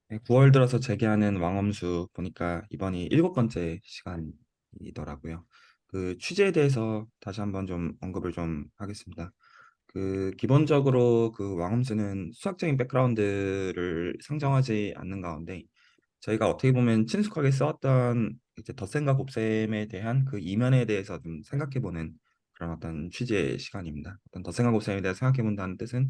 네, 9월 들어서 재개하는 왕엄수 보니까 이번이 일곱 번째 시간이더라고요. 그 취지에 대해서 다시 한번 좀 언급을 좀 하겠습니다. 그 기본적으로 그 왕엄수는 수학적인 백그라운드를 상정하지 않는 가운데 저희가 어떻게 보면 친숙하게 써왔던 이제 덧셈과 곱셈에 대한 그 이면에 대해서 좀 생각해보는 그런 어떤 취지의 시간입니다. 어떤 덧셈과 곱셈에 대해서 생각해본다는 뜻은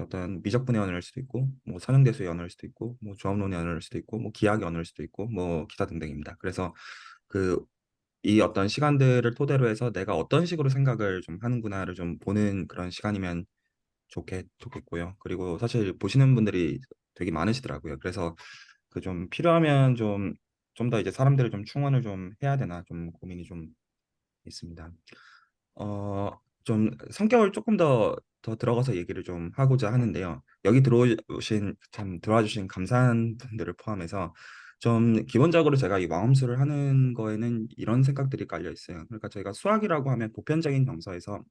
어떤 미적분의 언어일 수도 있고, 뭐 선형대수의 언어일 수도 있고, 뭐 조합론의 언어일 수도 있고, 뭐 기하의 언어일 수도 있고, 뭐 기타 등등입니다. 그래서 그 이 어떤 시간들을 토대로 해서 내가 어떤 식으로 생각을 좀 하는구나를 좀 보는 그런 시간이면 좋겠고요. 그리고 사실 보시는 분들이 되게 많으시더라고요. 그래서 그 좀 필요하면 좀 더 이제 사람들을 좀 충원을 좀 해야 되나 좀 고민이 좀 있습니다. 어, 좀 성격을 조금 더 들어가서 얘기를 좀 하고자 하는데요. 여기 들어와 주신 감사한 분들을 포함해서 좀 기본적으로 제가 이 왕엄수를 하는 거에는 이런 생각들이 깔려 있어요. 그러니까 저희가 수학이라고 하면 보편적인 정서에서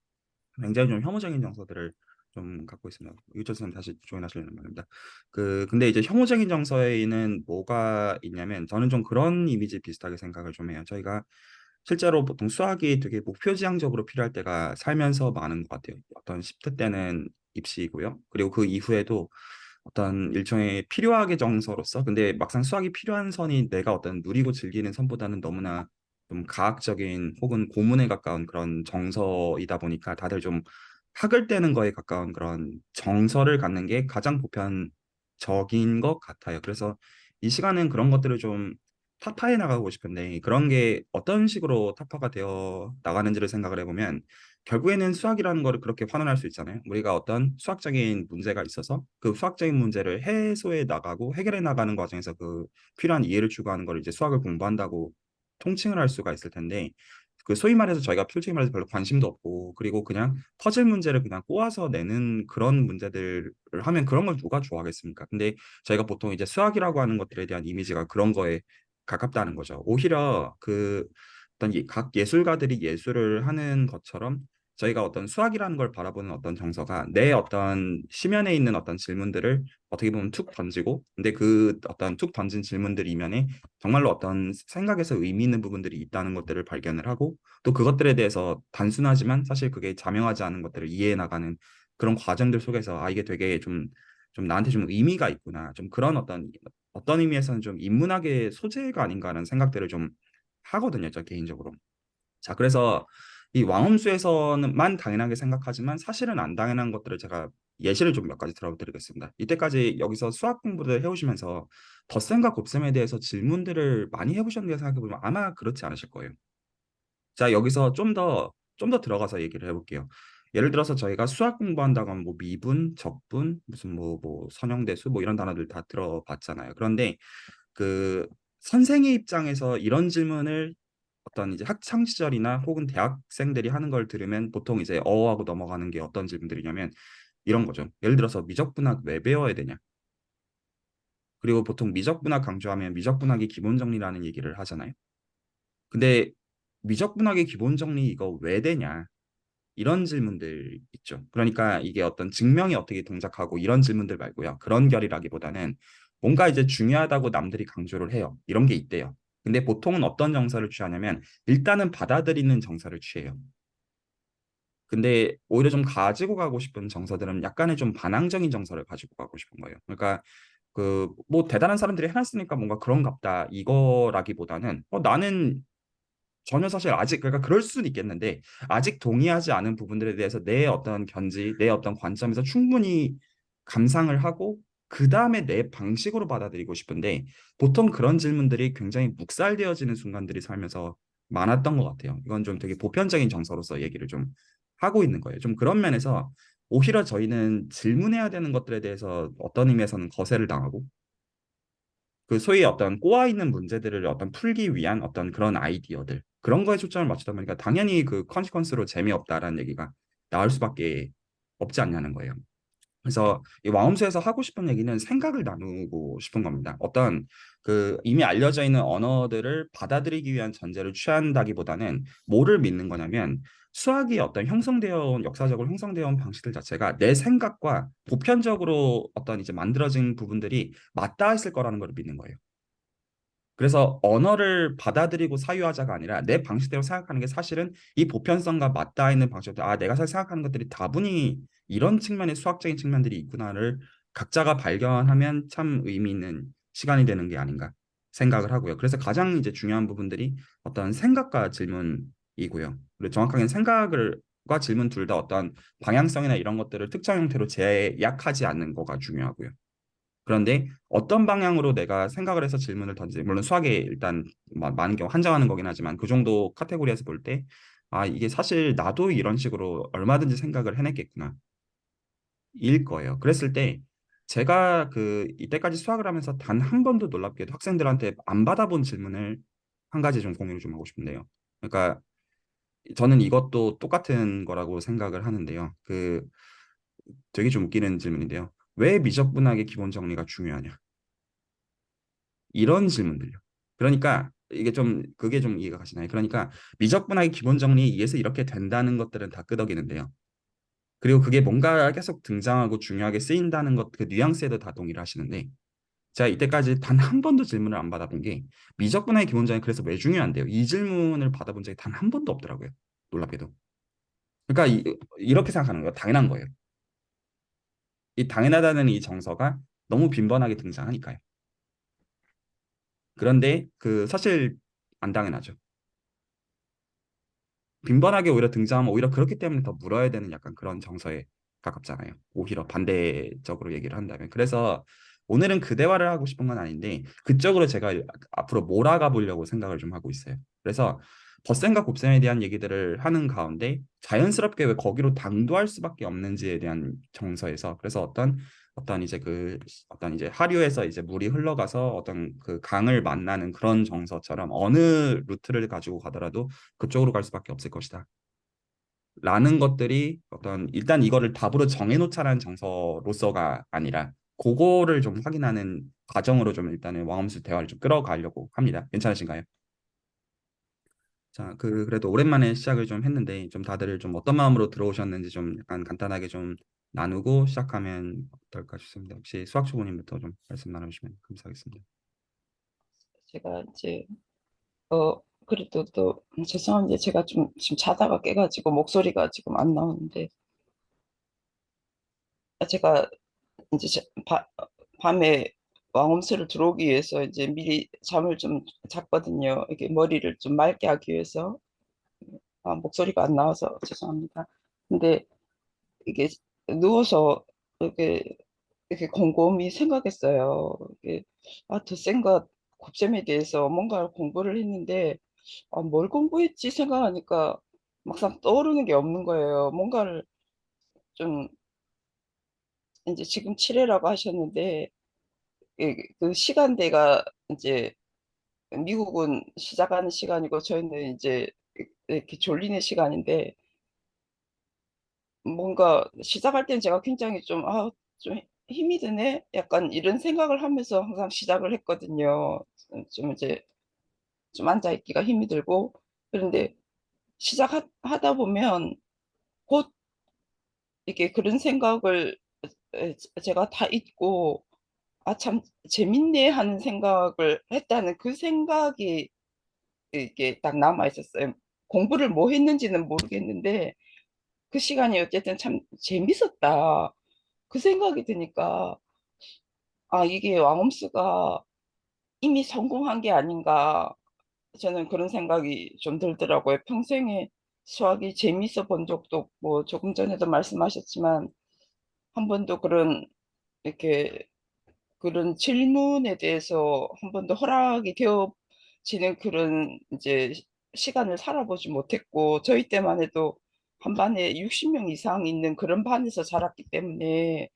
굉장히 좀 혐오적인 정서들을 좀 갖고 있습니다. 유철 선생님 다시 조인하시려는 말입니다. 근데 이제 혐오적인 정서에는 뭐가 있냐면 저는 좀 그런 이미지 비슷하게 생각을 좀 해요. 저희가 실제로 보통 수학이 되게 목표지향적으로 필요할 때가 살면서 많은 것 같아요. 어떤 10대 때는 입시이고요. 그리고 그 이후에도 어떤 일종의 필요하게 정서로서 근데 막상 수학이 필요한 선이 내가 어떤 누리고 즐기는 선보다는 너무나 좀 가학적인 혹은 고문에 가까운 그런 정서이다 보니까 다들 좀 학을 떼는 거에 가까운 그런 정서를 갖는 게 가장 보편적인 것 같아요. 그래서 이 시간은 그런 것들을 좀 타파해 나가고 싶은데 그런 게 어떤 식으로 타파가 되어 나가는지를 생각을 해보면 결국에는 수학이라는 거를 그렇게 환원할 수 있잖아요. 우리가 어떤 수학적인 문제가 있어서 그 수학적인 문제를 해소해 나가고 해결해 나가는 과정에서 그 필요한 이해를 추구하는 걸 이제 수학을 공부한다고 통칭을 할 수가 있을 텐데 그 소위 말해서 저희가 솔직히 말해서 별로 관심도 없고 그리고 그냥 퍼즐 문제를 그냥 꼬아서 내는 그런 문제들을 하면 그런 걸 누가 좋아하겠습니까? 근데 저희가 보통 이제 수학이라고 하는 것들에 대한 이미지가 그런 거에 가깝다는 거죠. 오히려 그 어떤 각 예술가들이 예술을 하는 것처럼 저희가 어떤 수학이라는 걸 바라보는 어떤 정서가 내 어떤 심연에 있는 어떤 질문들을 어떻게 보면 툭 던지고 근데 그 어떤 툭 던진 질문들 이면에 정말로 어떤 생각에서 의미 있는 부분들이 있다는 것들을 발견을 하고 또 그것들에 대해서 단순하지만 사실 그게 자명하지 않은 것들을 이해해 나가는 그런 과정들 속에서 아 이게 되게 좀 나한테 좀 의미가 있구나 좀 그런 어떤 의미에서는 좀 인문학의 소재가 아닌가 하는 생각들을 좀 하거든요, 저 개인적으로. 자, 그래서 이 왕엄수에서는만 당연하게 생각하지만 사실은 안 당연한 것들을 제가 예시를 좀 몇 가지 들어드리겠습니다. 이때까지 여기서 수학 공부를 해오시면서 덧셈과 곱셈에 대해서 질문들을 많이 해보셨는지 생각해보면 아마 그렇지 않으실 거예요. 자, 여기서 좀 더 들어가서 얘기를 해볼게요. 예를 들어서 저희가 수학 공부한다고 하면 뭐 미분, 적분, 무슨 뭐 선형대수 뭐 이런 단어들 다 들어봤잖아요. 그런데 그 선생의 입장에서 이런 질문을 어떤 이제 학창 시절이나 혹은 대학생들이 하는 걸 들으면 보통 이제 어하고 넘어가는 게 어떤 질문들이냐면 이런 거죠. 예를 들어서 미적분학 왜 배워야 되냐? 그리고 보통 미적분학 강조하면 미적분학의 기본 정리라는 얘기를 하잖아요. 근데 미적분학의 기본 정리 이거 왜 되냐? 이런 질문들 있죠. 그러니까 이게 어떤 증명이 어떻게 동작하고 이런 질문들 말고요. 그런 결이라기보다는 뭔가 이제 중요하다고 남들이 강조를 해요. 이런 게 있대요. 근데 보통은 어떤 정서를 취하냐면 일단은 받아들이는 정서를 취해요. 근데 오히려 좀 가지고 가고 싶은 정서들은 약간의 좀 반항적인 정서를 가지고 가고 싶은 거예요. 그러니까 그 뭐 대단한 사람들이 해놨으니까 뭔가 그런갑다 이거라기보다는 나는 전혀 사실 아직 그러니까 그럴 수는 있겠는데 아직 동의하지 않은 부분들에 대해서 내 어떤 견지, 내 어떤 관점에서 충분히 감상을 하고 그 다음에 내 방식으로 받아들이고 싶은데 보통 그런 질문들이 굉장히 묵살되어지는 순간들이 살면서 많았던 것 같아요. 이건 좀 되게 보편적인 정서로서 얘기를 좀 하고 있는 거예요. 좀 그런 면에서 오히려 저희는 질문해야 되는 것들에 대해서 어떤 의미에서는 거세를 당하고 그 소위 어떤 꼬아 있는 문제들을 어떤 풀기 위한 어떤 그런 아이디어들 그런 거에 초점을 맞추다 보니까 당연히 그 컨시퀀스로 재미없다라는 얘기가 나올 수밖에 없지 않냐는 거예요. 그래서 이 와움수에서 하고 싶은 얘기는 생각을 나누고 싶은 겁니다. 어떤 그 이미 알려져 있는 언어들을 받아들이기 위한 전제를 취한다기보다는 뭐를 믿는 거냐면 수학이 어떤 형성되어 온 역사적으로 형성되어 온 방식들 자체가 내 생각과 보편적으로 어떤 이제 만들어진 부분들이 맞닿아 있을 거라는 걸 믿는 거예요. 그래서 언어를 받아들이고 사유하자가 아니라 내 방식대로 생각하는 게 사실은 이 보편성과 맞닿아 있는 방식들, 아, 내가 생각하는 것들이 다분히 이런 측면의 수학적인 측면들이 있구나를 각자가 발견하면 참 의미 있는 시간이 되는 게 아닌가 생각을 하고요. 그래서 가장 이제 중요한 부분들이 어떤 생각과 질문이고요. 그리고 정확하게는 생각과 질문 둘 다 어떤 방향성이나 이런 것들을 특정 형태로 제약하지 않는 거가 중요하고요. 그런데 어떤 방향으로 내가 생각을 해서 질문을 던지, 물론 수학에 일단 많은 경우 한정하는 거긴 하지만 그 정도 카테고리에서 볼 때, 아, 이게 사실 나도 이런 식으로 얼마든지 생각을 해냈겠구나, 일 거예요. 그랬을 때 제가 그 이때까지 수학을 하면서 단 한 번도 놀랍게도 학생들한테 안 받아본 질문을 한 가지 좀 공유를 좀 하고 싶은데요. 그러니까 저는 이것도 똑같은 거라고 생각을 하는데요. 그 되게 좀 웃기는 질문인데요. 왜 미적분학의 기본 정리가 중요하냐? 이런 질문들요. 그러니까 이게 좀 그게 좀 이해가 가시나요? 그러니까 미적분학의 기본 정리에 의해서 이렇게 된다는 것들은 다 끄덕이는데요. 그리고 그게 뭔가 계속 등장하고 중요하게 쓰인다는 것, 그 뉘앙스에도 다 동의를 하시는데 제가 이때까지 단 한 번도 질문을 안 받아본 게 미적분학의 기본 정리 그래서 왜 중요한데요? 이 질문을 받아본 적이 단 한 번도 없더라고요. 놀랍게도. 그러니까 이렇게 생각하는 거예요. 당연한 거예요. 이 당연하다는 이 정서가 너무 빈번하게 등장하니까요. 그런데 그 사실 안 당연하죠. 빈번하게 오히려 등장하면 오히려 그렇기 때문에 더 물어야 되는 약간 그런 정서에 가깝잖아요. 오히려 반대적으로 얘기를 한다면. 그래서 오늘은 그 대화를 하고 싶은 건 아닌데 그쪽으로 제가 앞으로 몰아가 보려고 생각을 좀 하고 있어요. 그래서 덧셈과 곱셈에 대한 얘기들을 하는 가운데 자연스럽게 왜 거기로 당도할 수밖에 없는지에 대한 정서에서 그래서 어떤 이제 그 어떤 이제 하류에서 이제 물이 흘러가서 어떤 그 강을 만나는 그런 정서처럼 어느 루트를 가지고 가더라도 그쪽으로 갈 수밖에 없을 것이다. 라는 것들이 어떤 일단 이거를 답으로 정해놓자라는 정서로서가 아니라 그거를 좀 확인하는 과정으로 좀 일단은 왕엄수 대화를 좀 끌어가려고 합니다. 괜찮으신가요? 자, 그래도 오랜만에 시작을 좀 했는데 좀 다들 좀 어떤 마음으로 들어오셨는지 좀 약간 간단하게 좀 나누고 시작하면 어떨까 싶습니다. 혹시 수학 초보님부터 좀 말씀 나누시면 감사하겠습니다. 제가 이제 그래도 또 죄송한데 제가 좀 지금 자다가 깨가지고 목소리가 지금 안 나오는데 제가 이제 밤에 왕음수를 들어오기 위해서 이제 미리 잠을 좀 잤거든요. 이게 머리를 좀 맑게 하기 위해서. 목소리가 안 나와서 죄송합니다. 근데 이게 누워서 이렇게 곰곰이 생각했어요. 이게 덧셈과 곱셈에 대해서 뭔가 공부를 했는데 뭘 공부했지 생각하니까 막상 떠오르는 게 없는 거예요. 뭔가를 좀 이제 지금 칠해라고 하셨는데 그 시간대가 이제 미국은 시작하는 시간이고 저희는 이제 이렇게 졸리는 시간인데 뭔가 시작할 땐 제가 굉장히 좀 힘이 드네? 약간 이런 생각을 하면서 항상 시작을 했거든요. 좀 이제 좀 앉아있기가 힘이 들고 그런데 시작하다 보면 곧 이렇게 그런 생각을 제가 다 잊고 참 재밌네 하는 생각을 했다는 그 생각이 이게 딱 남아 있었어요. 공부를 뭐 했는지는 모르겠는데 그 시간이 어쨌든 참 재밌었다. 그 생각이 드니까 이게 왕엄수가 이미 성공한 게 아닌가 저는 그런 생각이 좀 들더라고요. 평생에 수학이 재밌어 본 적도 없고 조금 전에도 말씀하셨지만 한 번도 이렇게 그런 질문에 대해서 한 번도 허락이 되어지는 그런 이제 시간을 살아보지 못했고 저희 때만 해도 한 반에 60명 이상 있는 그런 반에서 자랐기 때문에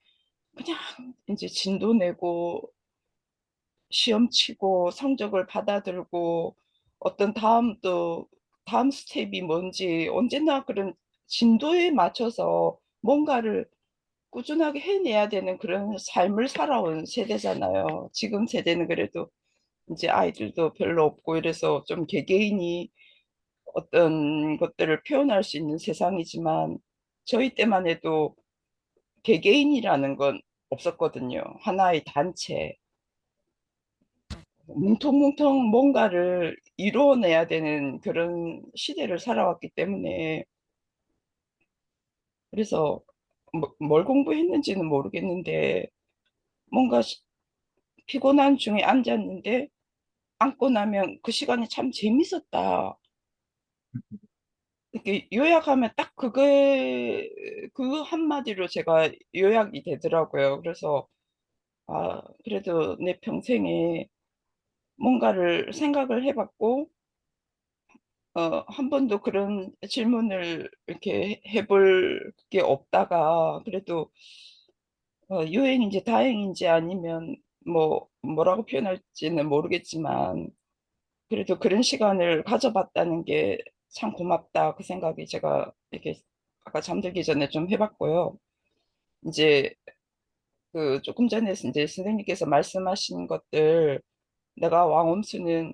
그냥 이제 진도 내고 시험 치고 성적을 받아들고 어떤 다음 스텝이 뭔지 언제나 그런 진도에 맞춰서 뭔가를 꾸준하게 해내야 되는 그런 삶을 살아온 세대잖아요. 지금 세대는 그래도 이제 아이들도 별로 없고 이래서 좀 개개인이 어떤 것들을 표현할 수 있는 세상이지만 저희 때만 해도 개개인이라는 건 없었거든요. 하나의 단체. 뭉텅뭉텅 뭔가를 이루어내야 되는 그런 시대를 살아왔기 때문에 그래서 뭘 공부했는지는 모르겠는데 뭔가 피곤한 중에 앉았는데 앉고 나면 그 시간이 참 재밌었다. 이렇게 요약하면 딱 그게 그 한마디로 제가 요약이 되더라고요. 그래서 아, 그래도 내 평생에 뭔가를 생각을 해봤고 한 번도 그런 질문을 이렇게 해볼 게 없다가 그래도 유행인지 다행인지 아니면 뭐라고 표현할지는 모르겠지만 그래도 그런 시간을 가져봤다는 게 참 고맙다 그 생각이 제가 이렇게 아까 잠들기 전에 좀 해봤고요. 이제 그 조금 전에 이제 선생님께서 말씀하신 것들 내가 왕엄수는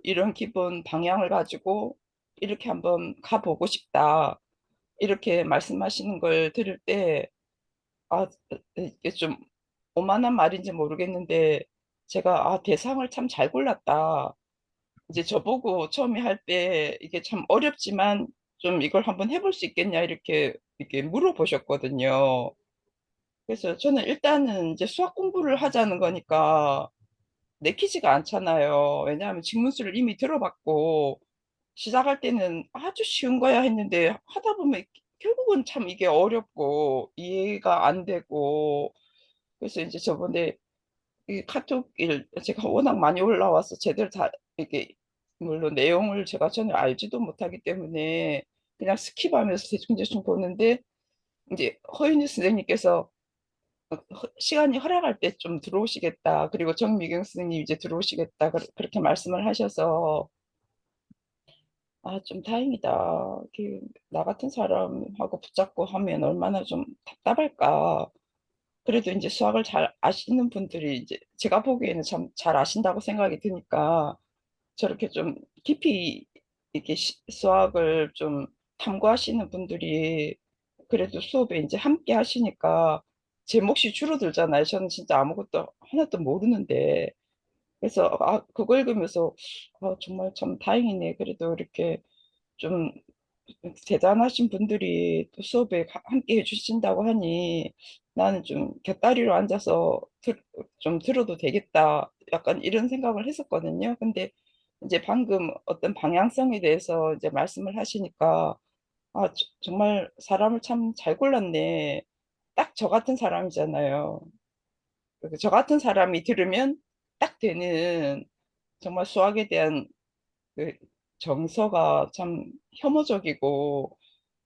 이런 기본 방향을 가지고 이렇게 한번 가보고 싶다. 이렇게 말씀하시는 걸 들을 때, 아, 이게 좀 오만한 말인지 모르겠는데, 제가, 아, 대상을 참 잘 골랐다. 이제 저보고 처음에 할 때 이게 참 어렵지만 좀 이걸 한번 해볼 수 있겠냐, 이렇게 물어보셨거든요. 그래서 저는 일단은 이제 수학 공부를 하자는 거니까 내키지가 않잖아요. 왜냐하면 직문수를 이미 들어봤고, 시작할 때는 아주 쉬운 거야 했는데 하다 보면 결국은 참 이게 어렵고 이해가 안 되고 그래서 이제 저번에 이 카톡 일 제가 워낙 많이 올라와서 제대로 다 이게 물론 내용을 제가 전혀 알지도 못하기 때문에 그냥 스킵하면서 대충대충 보는데 이제 허윤희 선생님께서 시간이 허락할 때 좀 들어오시겠다. 그리고 정미경 선생님 이제 들어오시겠다. 그렇게 말씀을 하셔서 아, 좀 다행이다. 나 같은 사람하고 붙잡고 하면 얼마나 좀 답답할까. 그래도 이제 수학을 잘 아시는 분들이 이제 제가 보기에는 참 잘 아신다고 생각이 드니까 저렇게 좀 깊이 이렇게 수학을 좀 탐구하시는 분들이 그래도 수업에 이제 함께 하시니까 제 몫이 줄어들잖아요. 저는 진짜 아무것도 하나도 모르는데. 그래서 아, 그거 읽으면서 아, 정말 참 다행이네. 그래도 이렇게 좀 대단하신 분들이 또 수업에 함께 해주신다고 하니 나는 좀 곁다리로 앉아서 좀 들어도 되겠다. 약간 이런 생각을 했었거든요. 근데 이제 방금 어떤 방향성에 대해서 이제 말씀을 하시니까 아, 정말 사람을 참 잘 골랐네. 딱 저 같은 사람이잖아요. 그래서 저 같은 사람이 들으면 딱 되는 정말 수학에 대한 그 정서가 참 혐오적이고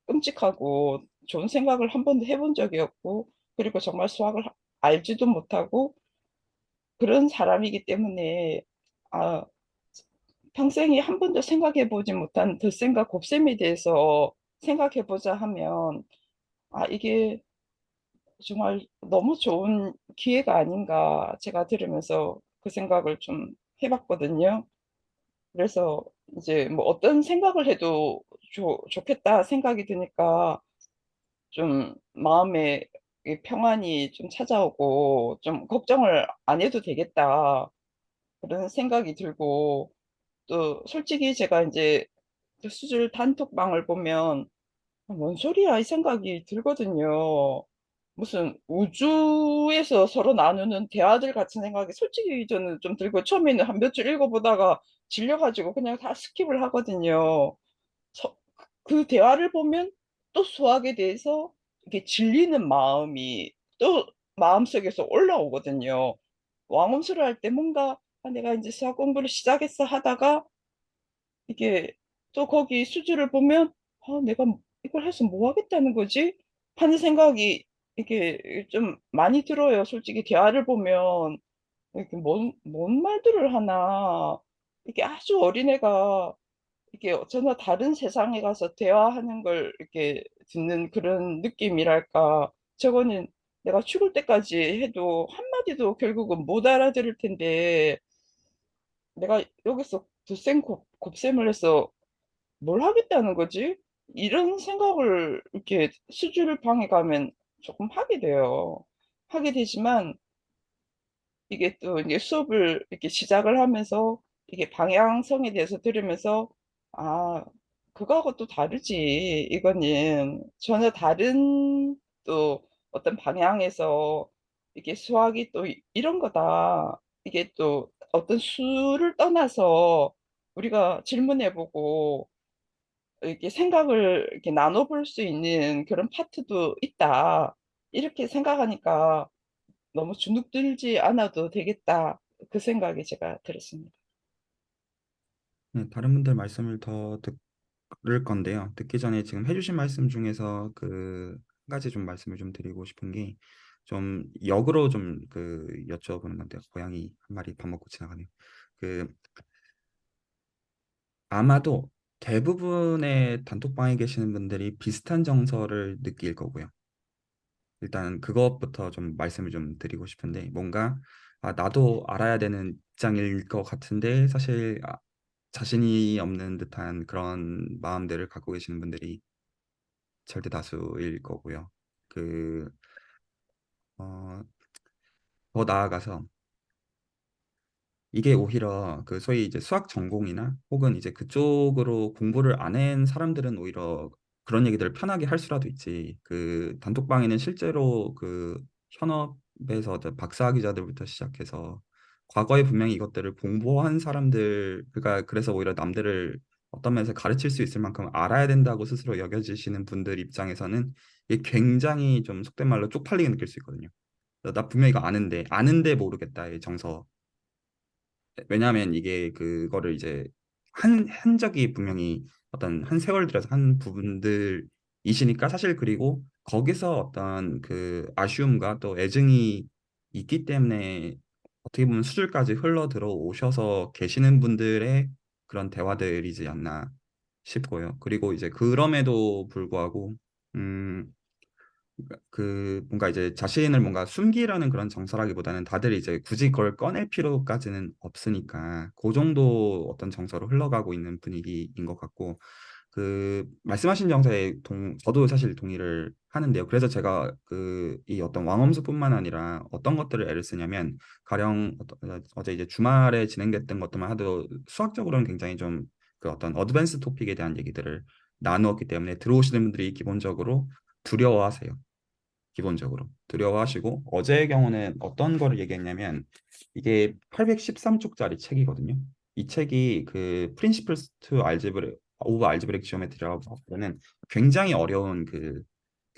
끔찍하고 좋은 생각을 한 번도 해본 적이 없고 그리고 정말 수학을 알지도 못하고 그런 사람이기 때문에 아, 평생에 한 번도 생각해 보지 못한 덧셈과 곱셈에 대해서 생각해 보자 하면 아, 이게 정말 너무 좋은 기회가 아닌가 제가 들으면서 그 생각을 좀 해봤거든요. 그래서 이제 뭐 어떤 생각을 해도 좋겠다 생각이 드니까 좀 마음에 이 평안이 좀 찾아오고 좀 걱정을 안 해도 되겠다 그런 생각이 들고 또 솔직히 제가 이제 그 수술 단톡방을 보면 뭔 소리야 이 생각이 들거든요. 무슨 우주에서 서로 나누는 대화들 같은 생각이 솔직히 저는 좀 들고 처음에는 한 몇 줄 읽어보다가 질려가지고 그냥 다 스킵을 하거든요. 서- 그 대화를 보면 또 수학에 대해서 이렇게 질리는 마음이 또 마음속에서 올라오거든요. 왕음수를 할 때 뭔가 아, 내가 이제 수학 공부를 시작했어 하다가 이게 또 거기 수주를 보면 아, 내가 이걸 해서 뭐 하겠다는 거지? 하는 생각이 이게 좀 많이 들어요. 솔직히 대화를 보면 이렇게 뭔 말들을 하나 이게 아주 어린애가 이게 전혀 다른 세상에 가서 대화하는 걸 이렇게 듣는 그런 느낌이랄까. 저거는 내가 죽을 때까지 해도 한마디도 결국은 못 알아들을 텐데 내가 여기서 곱셈을 해서 뭘 하겠다는 거지? 이런 생각을 이렇게 수주를 방에 가면 조금 하게 돼요. 하게 되지만 이게 또 이제 수업을 이렇게 시작을 하면서 이게 방향성에 대해서 들으면서 아, 그거하고 또 다르지. 이거는 전혀 다른 또 어떤 방향에서 이게 수학이 또 이런 거다. 이게 또 어떤 수를 떠나서 우리가 질문해보고 이렇게 생각을 이렇게 나눠볼 수 있는 그런 파트도 있다. 이렇게 생각하니까 너무 주눅들지 않아도 되겠다. 그 생각이 제가 들었습니다. 네, 다른 분들 말씀을 더 들을 건데요. 듣기 전에 지금 해주신 말씀 중에서 그 한 가지 좀 말씀을 좀 드리고 싶은 게 좀 역으로 좀 그 여쭤보는 건데요. 고양이 한 마리 밥 먹고 지나가네요. 그 아마도 대부분의 단톡방에 계시는 분들이 비슷한 정서를 느낄 거고요. 일단 그것부터 좀 말씀을 좀 드리고 싶은데 뭔가 나도 알아야 되는 입장일 것 같은데 사실 자신이 없는 듯한 그런 마음들을 갖고 계시는 분들이 절대 다수일 거고요. 그, 어, 더 나아가서 이게 오히려 그 소위 이제 수학 전공이나 혹은 이제 그쪽으로 공부를 안 한 사람들은 오히려 그런 얘기들을 편하게 할 수라도 있지. 그 단톡방에는 실제로 그 현업에서 박사 기자들부터 시작해서 과거에 분명히 이것들을 공부한 사람들, 그러니까 그래서 오히려 남들을 어떤 면에서 가르칠 수 있을 만큼 알아야 된다고 스스로 여겨지시는 분들 입장에서는 이게 굉장히 좀 속된 말로 쪽팔리게 느낄 수 있거든요. 나 분명히 이거 아는데 모르겠다의 정서. 왜냐하면 이게 그거를 이제 한 적이 분명히 어떤 한 세월 들여서 한 부분들이시니까 사실 그리고 거기서 어떤 그 아쉬움과 또 애증이 있기 때문에 어떻게 보면 수술까지 흘러 들어오셔서 계시는 분들의 그런 대화들이지 않나 싶고요. 그리고 이제 그럼에도 불구하고 음 그 뭔가 이제 자신을 뭔가 숨기려는 그런 정서라기보다는 다들 이제 굳이 그걸 꺼낼 필요까지는 없으니까 그 정도 어떤 정서로 흘러가고 있는 분위기인 것 같고 그 말씀하신 정서에 저도 사실 동의를 하는데요. 그래서 제가 그 이 어떤 왕엄수뿐만 아니라 어떤 것들을 애를 쓰냐면 가령 어제 이제 주말에 진행됐던 것들만 하도 수학적으로는 굉장히 좀 그 어떤 어드밴스 토픽에 대한 얘기들을 나누었기 때문에 들어오시는 분들이 기본적으로 두려워하세요. 기본적으로 두려워하시고 어제의 경우는 어떤 거를 얘기했냐면 이게 813쪽짜리 책이거든요. 이 책이 그 Principles to Algebra of Algebraic Geometry라고 하는 굉장히 어려운 그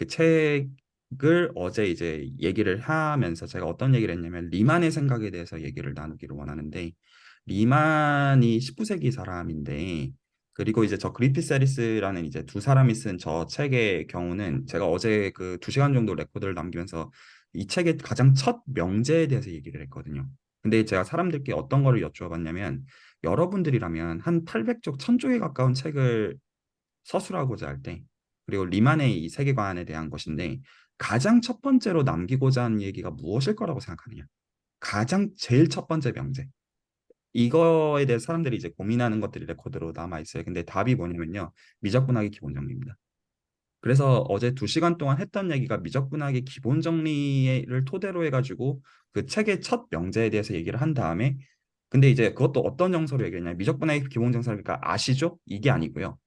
책을 어제 이제 얘기를 하면서 제가 어떤 얘기를 했냐면 리만의 생각에 대해서 얘기를 나누기를 원하는데 리만이 19세기 사람인데 그리고 이제 저 그리피스 해리스라는 이제 두 사람이 쓴 저 책의 경우는 제가 어제 그 2시간 정도 레코드를 남기면서 이 책의 가장 첫 명제에 대해서 얘기를 했거든요. 근데 제가 사람들께 어떤 거를 여쭈어봤냐면 여러분들이라면 한 800쪽, 1000쪽에 가까운 책을 서술하고자 할 때, 그리고 리만의 이 세계관에 대한 것인데 가장 첫 번째로 남기고자 하는 얘기가 무엇일 거라고 생각하느냐? 가장 제일 첫 번째 명제. 이거에 대해 사람들이 이제 고민하는 것들이 레코드로 남아 있어요. 근데 답이 뭐냐면요. 미적분학의 기본 정리입니다. 그래서 어제 2시간 동안 했던 얘기가 미적분학의 기본 정리를 토대로 해가지고 그 책의 첫 명제에 대해서 얘기를 한 다음에 근데 이제 그것도 어떤 정서로 얘기했냐 미적분학의 기본 정서니까 그러니까 아시죠? 이게 아니고요.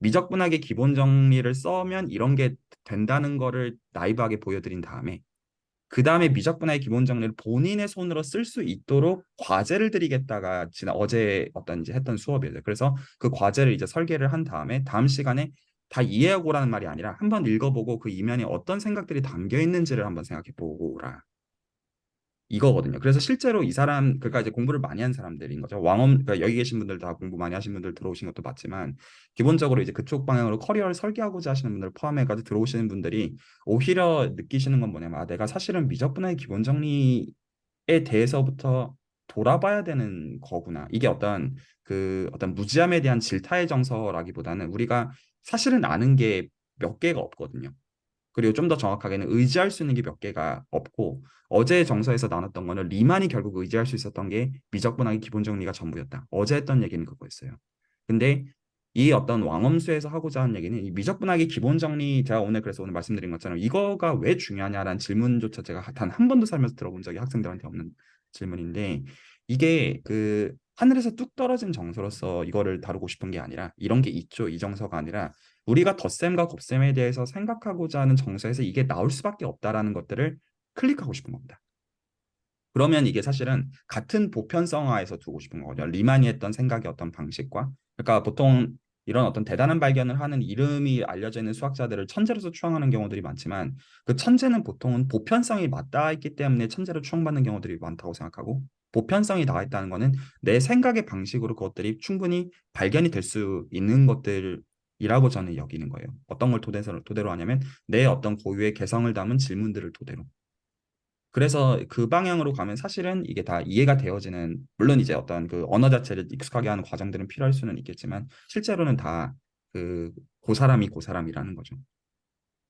미적분학의 기본 정리를 써면 이런 게 된다는 거를 나이브하게 보여드린 다음에 그 다음에 미적분학의 기본 정리를 본인의 손으로 쓸 수 있도록 과제를 드리겠다가 지난 어제 어떤 이제 했던 수업이었어요. 그래서 그 과제를 이제 설계를 한 다음에 다음 시간에 다 이해하고 오라는 말이 아니라 한번 읽어보고 그 이면에 어떤 생각들이 담겨 있는지를 한번 생각해 보고 오라. 이거거든요. 그래서 실제로 이 사람 그러니까 이제 공부를 많이 한 사람들인 거죠. 그러니까 여기 계신 분들 다 공부 많이 하신 분들 들어오신 것도 맞지만 기본적으로 이제 그쪽 방향으로 커리어를 설계하고자 하시는 분들 포함해가지고 들어오시는 분들이 오히려 느끼시는 건 뭐냐면 내가 사실은 미적분의 기본 정리에 대해서부터 돌아봐야 되는 거구나. 이게 어떤 무지함에 대한 질타의 정서라기보다는 우리가 사실은 아는 게 몇 개가 없거든요. 그리고 좀 더 정확하게는 의지할 수 있는 게 몇 개가 없고 어제 정서에서 나눴던 거는 리만이 결국 의지할 수 있었던 게 미적분학의 기본 정리가 전부였다. 어제 했던 얘기는 그거였어요. 근데 이 어떤 왕엄수에서 하고자 하는 얘기는 이 미적분학의 기본 정리, 제가 오늘 그래서 오늘 말씀드린 것처럼 이거가 왜 중요하냐라는 질문조차 제가 단 한 번도 살면서 들어본 적이 학생들한테 없는 질문인데, 이게 그 하늘에서 뚝 떨어진 정서로서 이거를 다루고 싶은 게 아니라, 이런 게 있죠 이 정서가 아니라, 우리가 덧셈과 곱셈에 대해서 생각하고자 하는 정서에서 이게 나올 수밖에 없다라는 것들을 클릭하고 싶은 겁니다. 그러면 이게 사실은 같은 보편성화에서 두고 싶은 거거든요. 리만이 했던 생각의 어떤 방식과, 그러니까 보통 이런 어떤 대단한 발견을 하는 이름이 알려져 있는 수학자들을 천재로서 추앙하는 경우들이 많지만, 그 천재는 보통은 보편성이 맞닿아 있기 때문에 천재로 추앙받는 경우들이 많다고 생각하고, 보편성이 나와 있다는 거는 내 생각의 방식으로 그것들이 충분히 발견이 될 수 있는 것들이라고 저는 여기는 거예요. 어떤 걸 토대로 하냐면 내 어떤 고유의 개성을 담은 질문들을 토대로. 그래서 그 방향으로 가면 사실은 이게 다 이해가 되어지는, 물론 이제 어떤 그 언어 자체를 익숙하게 하는 과정들은 필요할 수는 있겠지만, 실제로는 다 그 고사람이 고사람이라는 거죠.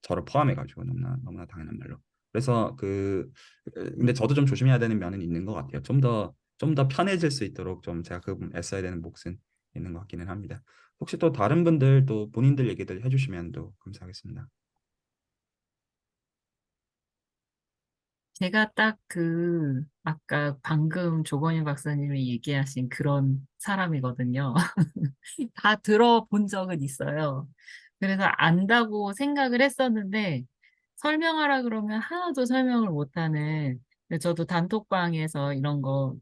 저를 포함해가지고 너무나 너무나 당연한 말로. 그래서 그 근데 저도 좀 조심해야 되는 면은 있는 것 같아요. 좀 더 편해질 수 있도록 좀 제가 그 부분 애써야 되는 몫은 있는 것 같기는 합니다. 혹시 또 다른 분들 또 본인들 얘기들 해주시면 또 감사하겠습니다. 제가 딱 아까 방금 조건희 박사님이 얘기하신 그런 사람이거든요. 다 들어본 적은 있어요. 그래서 안다고 생각을 했었는데, 설명하라 그러면 하나도 설명을 못하는, 근데 저도 단톡방에서 이런 거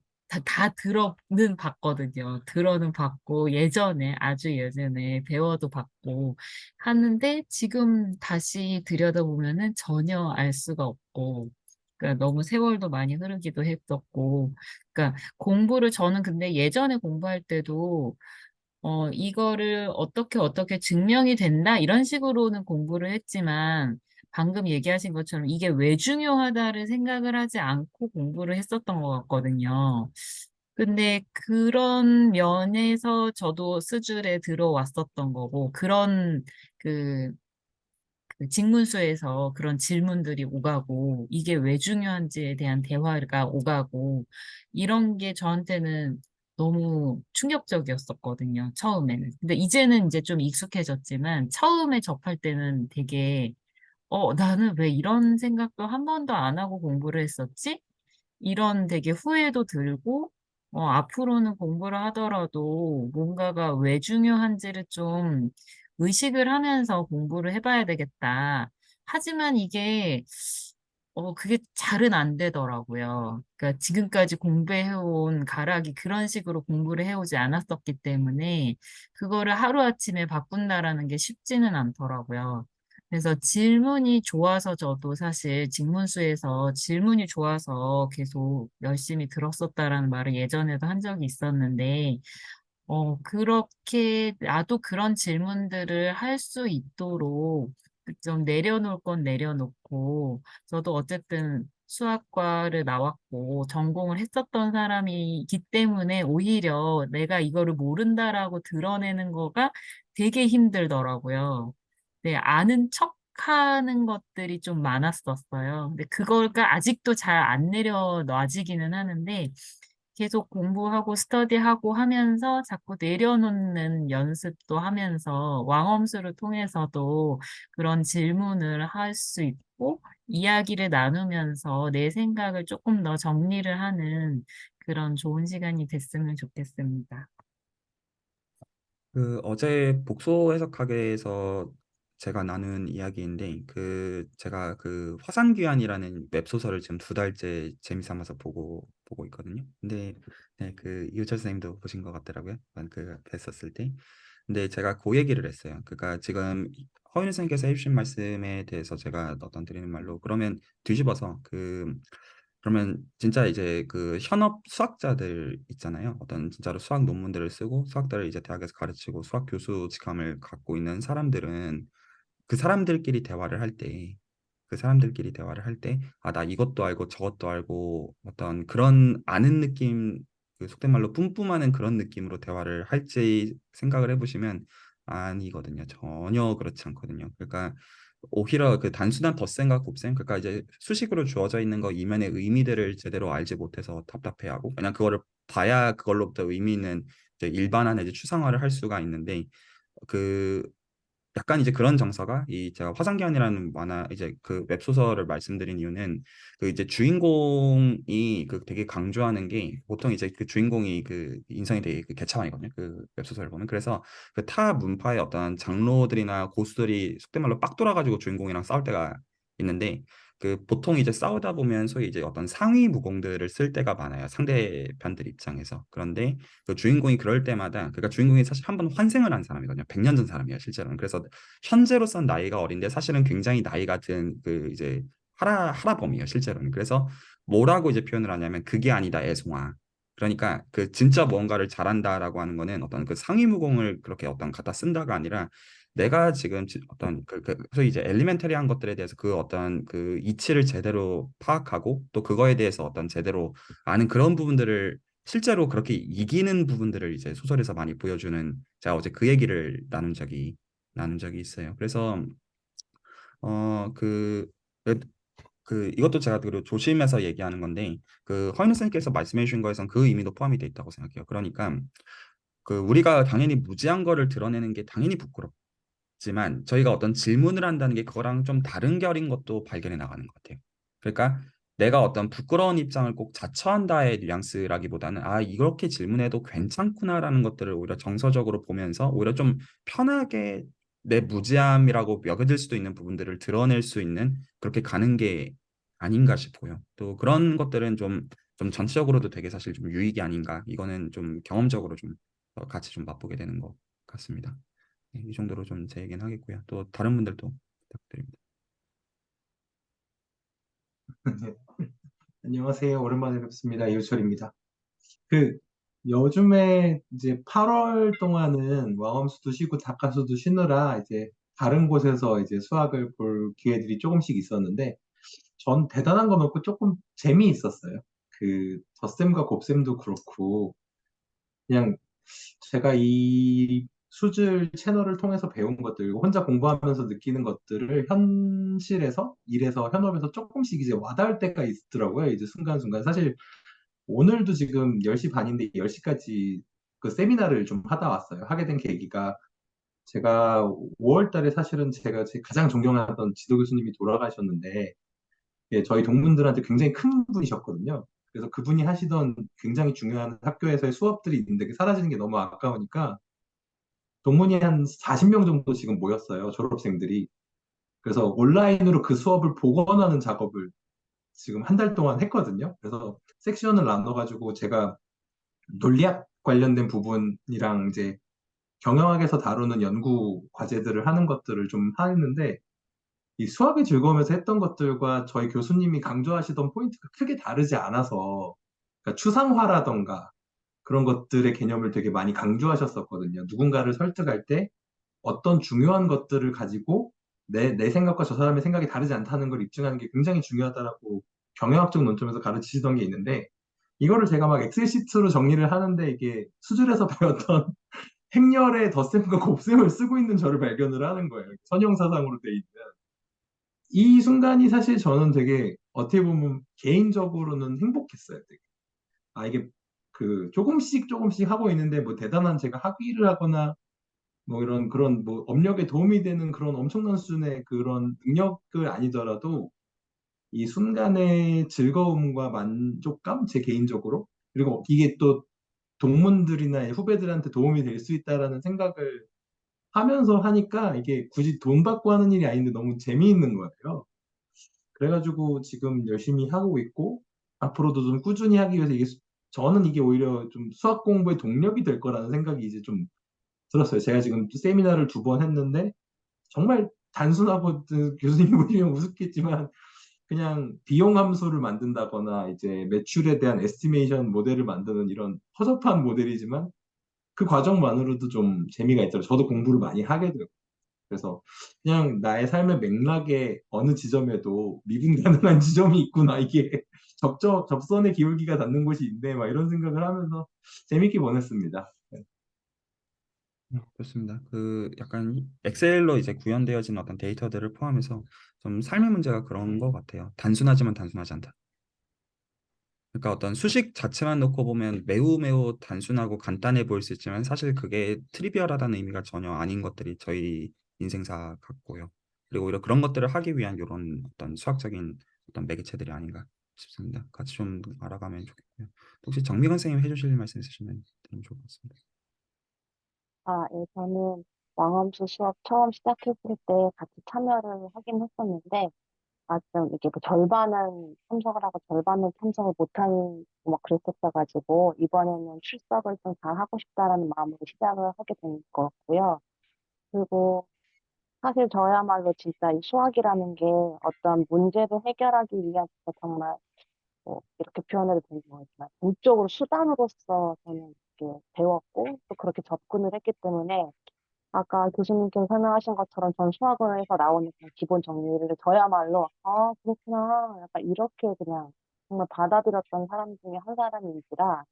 다 들어는 봤거든요. 들어는 봤고, 예전에, 아주 예전에 배워도 봤고 하는데, 지금 다시 들여다보면은 전혀 알 수가 없고, 그러니까 너무 세월도 많이 흐르기도 했었고, 그러니까 공부를 저는 근데 예전에 공부할 때도 이거를 어떻게 증명이 된다? 이런 식으로는 공부를 했지만, 방금 얘기하신 것처럼 이게 왜 중요하다를 생각을 하지 않고 공부를 했었던 것 같거든요. 근데 그런 면에서 저도 스줄에 들어왔었던 거고, 그 그 직문수에서 그런 질문들이 오가고 이게 왜 중요한지에 대한 대화가 오가고 이런 게 저한테는 너무 충격적이었었거든요. 처음에는. 근데 이제는 이제 좀 익숙해졌지만 처음에 접할 때는 되게 나는 왜 이런 생각도 한 번도 안 하고 공부를 했었지? 이런 되게 후회도 들고, 앞으로는 공부를 하더라도 뭔가가 왜 중요한지를 좀 의식을 하면서 공부를 해봐야 되겠다. 하지만 그게 잘은 안 되더라고요. 그러니까 지금까지 공부해온 가락이 그런 식으로 공부를 해오지 않았었기 때문에 그거를 하루아침에 바꾼다라는 게 쉽지는 않더라고요. 그래서 질문이 좋아서 저도 사실 직문수에서 질문이 좋아서 계속 열심히 들었었다라는 말을 예전에도 한 적이 있었는데, 그렇게 나도 그런 질문들을 할 수 있도록 좀 내려놓을 건 내려놓고, 저도 어쨌든 수학과를 나왔고 전공을 했었던 사람이기 때문에 오히려 내가 이거를 모른다라고 드러내는 거가 되게 힘들더라고요. 네, 아는 척 하는 것들이 좀 많았었어요. 근데 그걸까 아직도 잘 안 내려놔지기는 하는데, 계속 공부하고 스터디하고 하면서 자꾸 내려놓는 연습도 하면서 왕엄수를 통해서도 그런 질문을 할 수 있고 이야기를 나누면서 내 생각을 조금 더 정리를 하는 그런 좋은 시간이 됐으면 좋겠습니다. 그 어제 복소 해석학에서 제가 나눈 이야기인데, 그 제가 그 화산귀환이라는 웹소설을 지금 2달째 재미삼아서 보고 있거든요. 근데 네, 그 이우철 선생님도 보신 것 같더라고요. 그 뵀었을 때. 근데 제가 그 얘기를 했어요. 그러니까 지금 허윤 선생님께서 해주신 말씀에 대해서 제가 어떤 드리는 말로, 그러면 뒤집어서 그러면 진짜 이제 그 현업 수학자들 있잖아요. 어떤 진짜로 수학 논문들을 쓰고 수학들을 이제 대학에서 가르치고 수학 교수 직함을 갖고 있는 사람들은, 그 사람들끼리 대화를 할 때, 아, 나 이것도 알고 저것도 알고 어떤 그런 아는 느낌, 그 속된 말로 뿜뿜하는 그런 느낌으로 대화를 할지 생각을 해보시면 아니거든요. 전혀 그렇지 않거든요. 그러니까 오히려 그 단순한 덧셈과 곱셈, 그러니까 이제 수식으로 주어져 있는 거 이면의 의미들을 제대로 알지 못해서 답답해하고, 그냥 그거를 봐야 그걸로부터 의미 있는 이제 일반화 내지 추상화를 할 수가 있는데, 그 약간 이제 그런 정서가 이 제가 화상기한이라는 만화 이제 그 웹소설을 말씀드린 이유는 그 이제 주인공이 그 되게 강조하는 게 보통 이제 그 주인공이 그 인성이 되게 그 개차반이거든요. 그 웹소설을 보면 그래서 그 타 문파의 어떤 장로들이나 고수들이 속된 말로 빡 돌아가지고 주인공이랑 싸울 때가 있는데 그 보통 이제 싸우다 보면 소위 이제 어떤 상위 무공들을 쓸 때가 많아요. 상대편들 입장에서. 그런데 그 주인공이 그럴 때마다 그러니까 주인공이 사실 한 번 환생을 한 사람이거든요. 100년 전 사람이에요, 실제로는. 그래서 현재로선 나이가 어린데 사실은 굉장히 나이가 든 그 이제 하라범이에요, 실제로는. 그래서 뭐라고 이제 표현을 하냐면 그게 아니다, 애송아. 그러니까 그 진짜 무언가를 잘한다라고 하는 거는 어떤 그 상위무공을 그렇게 어떤 갖다 쓴다가 아니라 내가 지금 어떤 소위 이제 엘리멘터리한 것들에 대해서 그 어떤 그 이치를 제대로 파악하고 또 그거에 대해서 어떤 제대로 아는 그런 부분들을 실제로 그렇게 이기는 부분들을 이제 소설에서 많이 보여주는 제가 어제 그 얘기를 나눈 적이 있어요. 그래서 그 이것도 제가 그리고 조심해서 얘기하는 건데 그 허인우 선생님께서 말씀해 주신 거에선 그 의미도 포함이 돼 있다고 생각해요. 그러니까 그 우리가 당연히 무지한 거를 드러내는 게 당연히 부끄럽지만 저희가 어떤 질문을 한다는 게 그거랑 좀 다른 결인 것도 발견해 나가는 것 같아요. 그러니까 내가 어떤 부끄러운 입장을 꼭 자처한다의 뉘앙스라기보다는 아 이렇게 질문해도 괜찮구나라는 것들을 오히려 정서적으로 보면서 오히려 좀 편하게 내 무지함이라고 여겨질 수도 있는 부분들을 드러낼 수 있는 그렇게 가는 게 아닌가 싶어요. 또 그런 것들은 좀 전체적으로도 되게 사실 좀 유익이 아닌가. 이거는 좀 경험적으로 좀 같이 좀 맛보게 되는 것 같습니다. 네, 이 정도로 좀 제 얘기는 하겠고요. 또 다른 분들도 부탁드립니다. 네. 안녕하세요. 오랜만에 뵙습니다. 이유철입니다. 그 요즘에 이제 8월 동안은 왕엄수도 쉬고 닭가수도 쉬느라 이제 다른 곳에서 이제 수학을 볼 기회들이 조금씩 있었는데 전 대단한 건 없고 조금 재미있었어요. 그 덧셈과 곱셈도 그렇고 그냥 제가 이 수질 채널을 통해서 배운 것들, 혼자 공부하면서 느끼는 것들을 현실에서, 일에서, 현업에서 조금씩 이제 와닿을 때가 있더라고요. 이제 순간순간. 사실 오늘도 지금 10시 반인데 10시까지 그 세미나를 좀 하다 왔어요. 하게 된 계기가 제가 5월 달에 사실은 제가 제 가장 존경하던 지도 교수님이 돌아가셨는데 예, 저희 동문들한테 굉장히 큰 분이셨거든요. 그래서 그분이 하시던 굉장히 중요한 학교에서의 수업들이 있는데 그게 사라지는 게 너무 아까우니까 동문이 한 40명 정도 지금 모였어요. 졸업생들이. 그래서 온라인으로 그 수업을 복원하는 작업을 지금 한 달 동안 했거든요. 그래서 섹션을 나눠가지고 제가 논리학 관련된 부분이랑 이제 경영학에서 다루는 연구 과제들을 하는 것들을 좀 하는데 이 수학의 즐거움에서 했던 것들과 저희 교수님이 강조하시던 포인트가 크게 다르지 않아서 그러니까 추상화라던가 그런 것들의 개념을 되게 많이 강조하셨었거든요. 누군가를 설득할 때 어떤 중요한 것들을 가지고 내 생각과 저 사람의 생각이 다르지 않다는 걸 입증하는 게 굉장히 중요하다라고 경영학적 논점에서 가르치시던 게 있는데 이거를 제가 막 엑셀 시트로 정리를 하는데 이게 수준에서 배웠던 행렬의 덧셈과 곱셈을 쓰고 있는 저를 발견을 하는 거예요. 선형사상으로 돼 있는. 이 순간이 사실 저는 되게 어떻게 보면 개인적으로는 행복했어요. 되게. 아, 이게 그 조금씩 조금씩 하고 있는데 뭐 대단한 제가 학위를 하거나 뭐 이런 그런 뭐 업력에 도움이 되는 그런 엄청난 수준의 그런 능력을 아니더라도 이 순간의 즐거움과 만족감, 제 개인적으로 그리고 이게 또 동문들이나 후배들한테 도움이 될 수 있다라는 생각을 하면서 하니까 이게 굳이 돈 받고 하는 일이 아닌데 너무 재미있는 거예요. 그래가지고 지금 열심히 하고 있고 앞으로도 좀 꾸준히 하기 위해서 이게 저는 이게 오히려 좀 수학 공부의 동력이 될 거라는 생각이 이제 좀 들었어요. 제가 지금 세미나를 2번 했는데 정말 단순하고 교수님 보시면 우습겠지만 그냥 비용 함수를 만든다거나 이제 매출에 대한 에스티메이션 모델을 만드는 이런 허접한 모델이지만 그 과정만으로도 좀 재미가 있더라고요. 저도 공부를 많이 하게 되고 그래서 그냥 나의 삶의 맥락에 어느 지점에도 미분 가능한 지점이 있구나 이게 접선의 기울기가 닿는 곳이 있네 막 이런 생각을 하면서 재밌게 보냈습니다. 좋습니다. 그 약간 엑셀로 이제 구현되어진 어떤 데이터들을 포함해서 좀 삶의 문제가 그런 것 같아요. 단순하지만 단순하지 않다. 그러니까 어떤 수식 자체만 놓고 보면 매우 매우 단순하고 간단해 보일 수 있지만 사실 그게 트리비얼하다는 의미가 전혀 아닌 것들이 저희 인생사 같고요. 그리고 오히려 그런 것들을 하기 위한 이런 어떤 수학적인 어떤 매개체들이 아닌가 싶습니다. 같이 좀 알아가면 좋겠고요. 혹시 정미건 선생님 해주실 말씀 있으시면 들으면 좋을 것 같습니다. 예, 저는 왕엄수 수업 처음 시작했을 때 같이 참여를 하긴 했었는데, 좀 이게 뭐 절반은 참석을 하고 절반은 참석을 못하는 뭐 그랬었어가지고, 이번에는 출석을 좀 잘 하고 싶다라는 마음으로 시작을 하게 된 것 같고요. 그리고 사실 저야말로 진짜 이 수학이라는 게 어떤 문제를 해결하기 위한 진짜 정말 뭐 이렇게 표현해도 되는 거지만, 공적으로 수단으로서 저는 이렇게 배웠고, 또 그렇게 접근을 했기 때문에, 아까 교수님께서 설명하신 것처럼 전 수학원에서 나오는 그냥 기본 정리를 저야말로 그렇구나 약간 이렇게 그냥 정말 받아들였던 사람 중에 한 사람인지라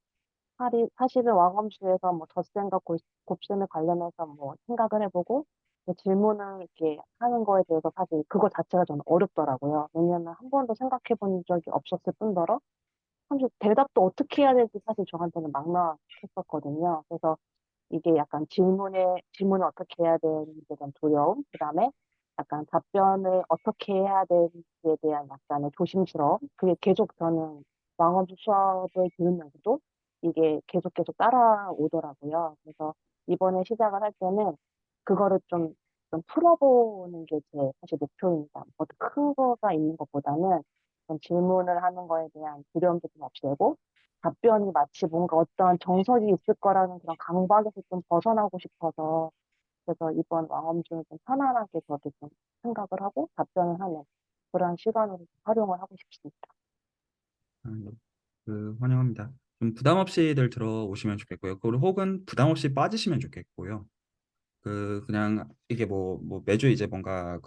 사실은 와검수에서 뭐 덧셈과 곱셈에 관련해서 뭐 생각을 해보고 그 질문을 이렇게 하는 거에 대해서 사실 그거 자체가 저는 어렵더라고요. 왜냐면 한 번도 생각해 본 적이 없었을 뿐더러 사실 대답도 어떻게 해야 될지 사실 저한테는 막막했었거든요. 그래서 이게 약간 질문을 어떻게 해야 되는지에 대한 두려움, 그 다음에 약간 답변을 어떻게 해야 되는지에 대한 약간의 조심스러움, 그게 계속 저는 왕원수 수업을 들으면서도 이게 계속 따라오더라고요. 그래서 이번에 시작을 할 때는 그거를 좀 풀어보는 게 제 사실 목표입니다. 어떤 큰 거가 있는 것보다는 좀 질문을 하는 거에 대한 두려움도 좀 없애고 답변이 마치 뭔가 어떤 정석이 있을 거라는 그런 강박에서 좀 벗어나고 싶어서 그래서 이번 왕엄주는 좀 편안하게 저도 좀 생각을 하고 답변을 하는 그런 시간으로 활용을 하고 싶습니다. 네. 환영합니다. 좀 부담 없이들 들어오시면 좋겠고요. 그리고 혹은 부담 없이 빠지시면 좋겠고요. 그냥 이게 뭐 매주 이제 뭔가